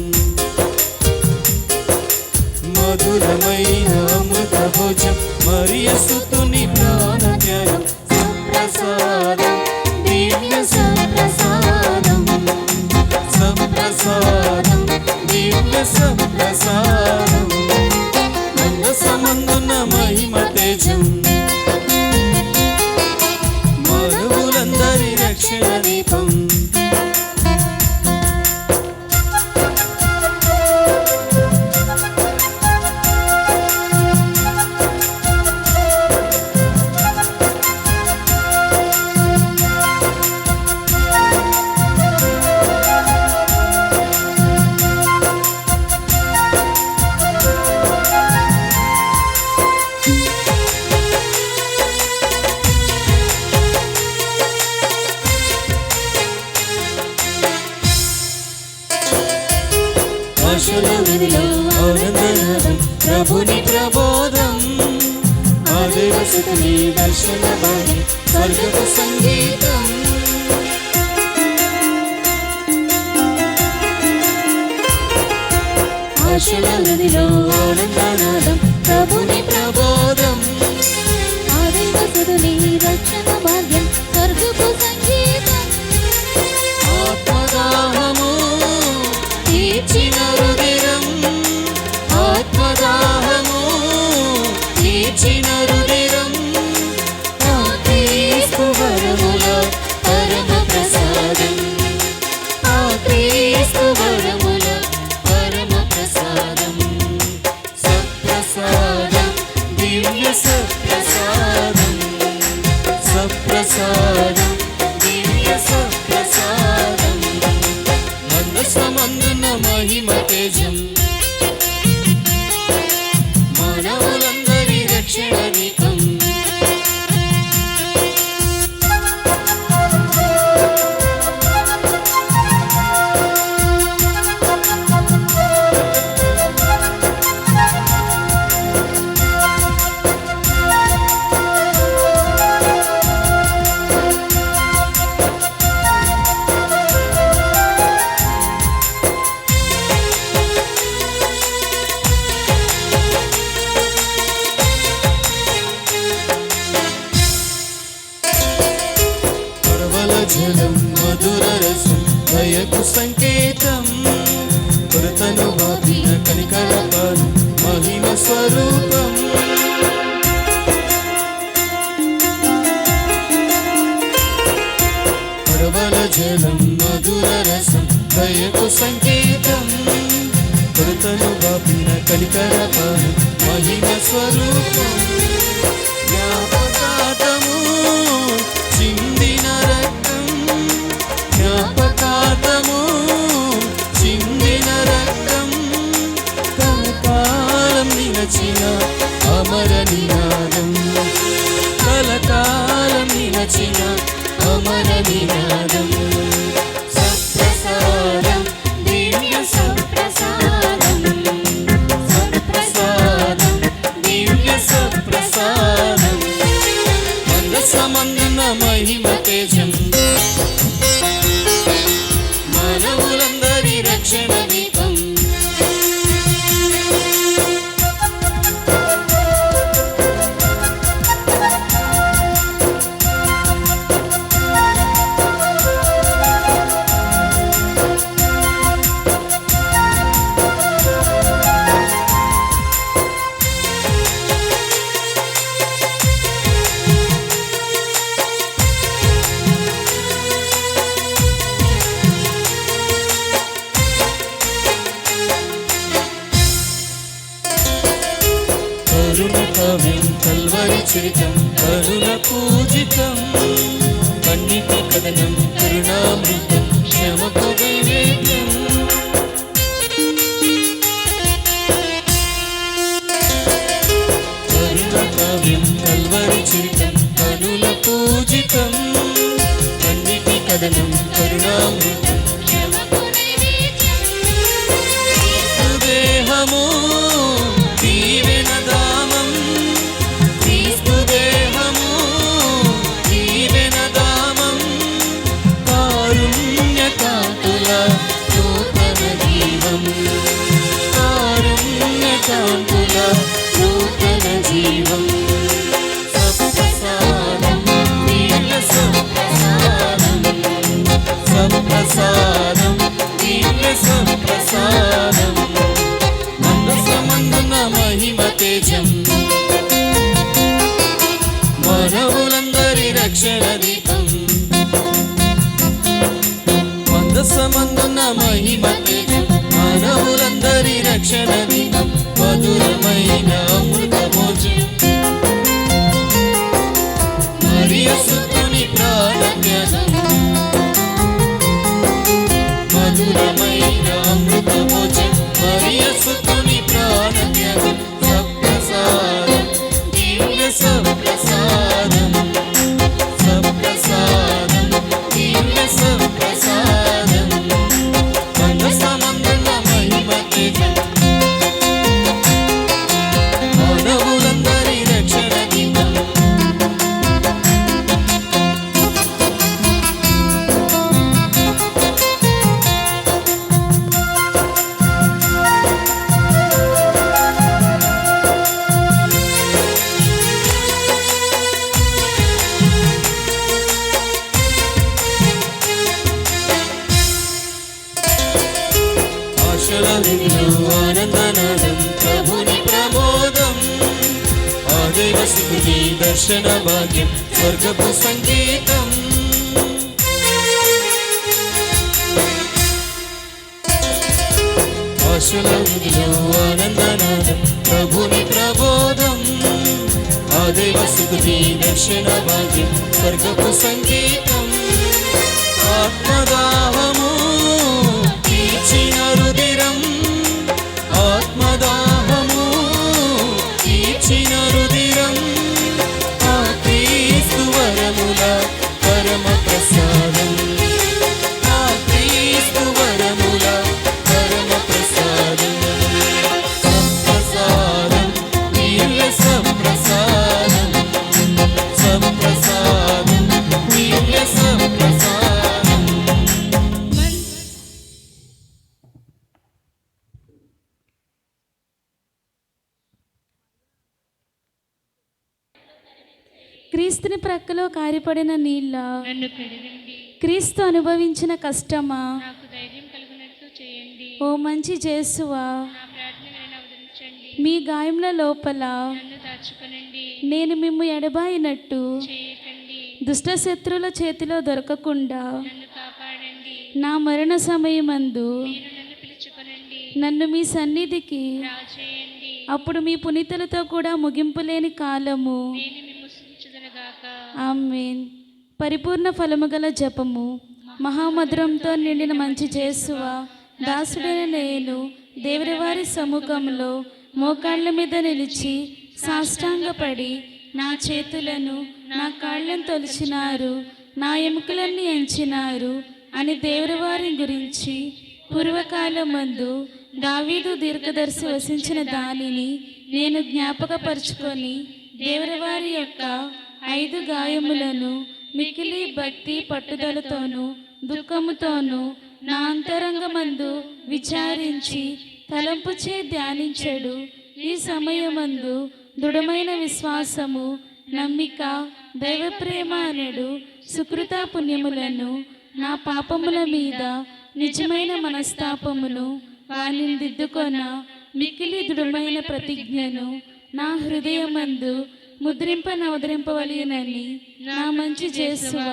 మధురమైన అమృత భోజం. మరియ సుతుని ప్రాణత్యాగం, సంప్రసాదం, దివ్య సంప్రసాదం, సంప్రసాదం, దివ్య సంప్రసాదం. మందసమందున మహిమ తేజం, మానవులందరి రక్షణ దీపం. ఆనందనాదం, ప్రభుని ప్రబోధం, ఆ దేవసుతుని దర్శన బాణి, స్వర్గపు సంగీతం. ఆశల నదిలో ఆనందనాదం, ప్రభుని ప్రబోధం, స్తుతుని రక్షణ భాగ్యం స్వర్గపు సంగీతం. ఆత్మదాహము తీర్చిన రుధిరం, ఆత్మదాహము తీర్చిన రుధిరం, ఆ క్రీస్తు వరముల పరమ ప్రసాదం, ఆ క్రీస్తు వరముల పరమ ప్రసాదం. సప్రసాదం దివ్య సప్రసాదం, సప్రసాదం దివ్య సప్రసాదం. మందసమందున మహిమ తేజం, మానవులందరి రక్షణ దీపం. జలం మధుర రసం దయకు సంకేతం, కొరతను బాపిన కనికరపాలు మహిమ స్వరూపం. పరవల జలం మధుర రసం దయకు సంకేతం, కొరతను బాపిన కనికరపాలు మహిమ స్వరూపం. జ్ఞాపకార్థము చిందిన రక్తం, జ్ఞాపకార్థము చిందిన రక్తం, కలకాలం నిలచిన అమర నినాదం, కలకాలం నిలచిన అమర నినాదం. సప్రసాదం దివ్య సప్రసాదం, సప్రసాదం దివ్య సప్రసాదం. మందసమందున మహిమ తేజం, మానవులందరి రక్షణ దీపం. కరుణ కావ్యం కల్వరి చరితం కరుణ పూజితం, కన్నిటి కథనం కరుణామృతం క్షమకు నైవేద్యం. కరుణ కావ్యం కల్వరి చరితం కరుణ పూజితం, కన్నిటి కథనం కరుణామృతం క్షమకు నైవేద్యం. దేహము దీవెన దామం, క్రీస్తు దేహము దీవెన దామం, కారుణ్య కాంతుల నూతన జీవం, కారుణ్య కాంతుల నూతన జీవం. సప్రసాదం దివ్య సప్రసాదం, సప్రసాదం దివ్య సప్రసాదం. మందసమందున మహిమ తేజం, మానవులందరి రక్షణ దీపం. మందసమందున మహిమ తేజం, మానవులందరి రక్షణ దీపం. మధురమైన అమృత భోజం, మరియ సుతుని ప్రాణత్యాగం, మధురమైన అమృత భోజం, మరియ సుతుని ప్రాణత్యాగం. సప్రసాదం దివ్య సప్రసాదం, సప్రసాదం దివ్య సప్రసాదం. మందసమందున మహిమ తేజం, మానవులందరి రక్షణ దీపం. ఆశల విందు ఆనందనాదం ప్రభుని ప్రమోదం ఆ దేవ స్తుతి దర్శన భాగ్యం స్వర్గపు సంగీతం ఆశల విందు ఆనందనాదం ప్రభుని ప్రబోధం ఆ దేవ స్తుతి దర్శన భాగ్యం స్వర్గపు సంగీతం ఆత్మదాహము తీర్చిన రుధిరం ఆత్మదాహము తీర్చిన రుధిరం ఆ క్రీస్తు వరముల పరమ ప్రసాదం ఆ క్రీస్తు వరముల పరమ ప్రసాదం సంప్రసాదం దివ్య సంప్రసాదం సంప్రసాదం దివ్య సంప్రసాదం క్రీస్తుని ప్రక్కలో కారిపడిన నీళ్ళ నన్ను కడగండి, క్రీస్తు అనుభవించిన కష్టమా నాకు ధైర్యం కలుగునట్లు చేయండి. ఓ మంచి జేసువా, నా ప్రార్థనలను అవతరించండి, మీ గాయముల లోపల నన్ను దాచుకొనండి, నేను మిమ్ము ఎడబాయినట్టు చేయకండి, దుష్ట శత్రువుల చేతిలో దొరకకుండా నన్ను కాపాడండి. నా మరణ సమయమందు మీరు నన్ను పిలుచుకొనండి, నన్ను మీ సన్నిధికి రాచేయండి. అప్పుడు మీ పునీతులతో కూడా ముగింపులేని కాలము. నేను మిమ్ము స్తుతించుదునుగాక. ఆమేన్. పరిపూర్ణ ఫలము గల జపము. మహామధురంతో నిండిన మంచి జేసువా, దాసుడైన నేను దేవుడివారి సముఖంలో మోకాళ్ళ మీద నిలిచి సాష్టాంగపడి నా చేతులను నా కాళ్ళను తొలిచినారు, నా ఎముకలన్నీ ఎంచినారు అని దేవుడివారి గురించి పూర్వకాలమందు దావీదు దీర్ఘదర్శి వసించిన దానిని నేను జ్ఞాపకపరుచుకొని దేవుడివారి యొక్క 5 గాయములను మికిలి భక్తి పట్టుదలతోనూ దుఃఖముతోనూ నా అంతరంగమందు విచారించి తలంపుచే ధ్యానించెడు. ఈ సమయమందు దృఢమైన విశ్వాసము, నమ్మిక, దైవప్రేమ అనెడు సుకృత పుణ్యములను, నా పాపముల మీద నిజమైన మనస్తాపమును, వానిని దిద్దుకొన మికిలి దృఢమైన ప్రతిజ్ఞను నా హృదయమందు ముద్రింపనవదరింపవలెనని నా మంచి జేసువా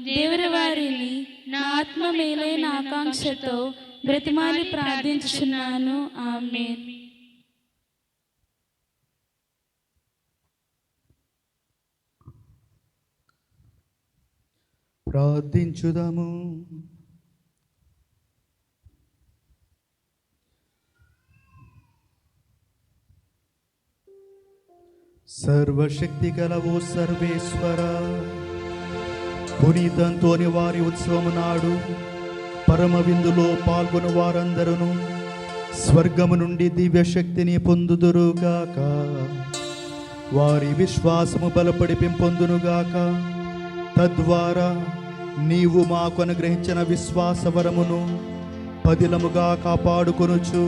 దేవుని వారిని నా ఆత్మ మేలైన ఆకాంక్షతో బ్రతిమాలి ప్రార్థించుచున్నాను. ఆమేన్. ప్రార్థించుదాము. సర్వశక్తి గలవో సర్వేశ్వర, పునీతంతోని వారి ఉత్సవము నాడు పరమ విందులో పాల్గొని వారందరూ స్వర్గము నుండి దివ్యశక్తిని పొందుదురుగాక. వారి విశ్వాసము బలపడి పెంపొందునుగాక. తద్వారా నీవు మాకు అనుగ్రహించిన విశ్వాస వరమును పదిలముగా కాపాడుకొనుచు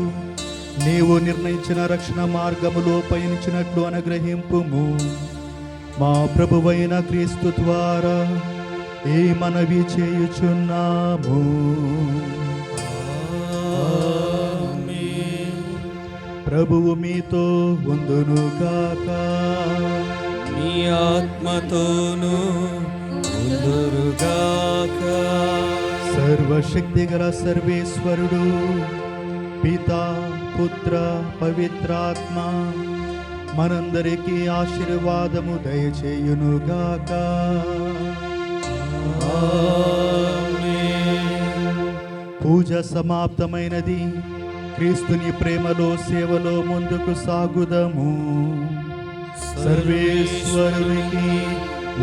నీవు నిర్ణయించిన రక్షణ మార్గములో పయనించినట్లు అనుగ్రహింపుము. మా ప్రభువైన క్రీస్తు ద్వారా ఈ మనవి చేయుచున్నాము. ప్రభువు మీతో ఉందునుగాక. నీ ఆత్మతోను ఉందురుగాక. సర్వశక్తి గల సర్వేశ్వరుడు పితా పుత్ర పవిత్రాత్మ మనందరికీ ఆశీర్వాదము దయచేయునుగాక. పూజ సమాప్తమైనది. క్రీస్తుని ప్రేమలో సేవలో ముందుకు సాగుదము. సర్వేశ్వరునికి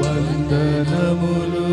వందనములు.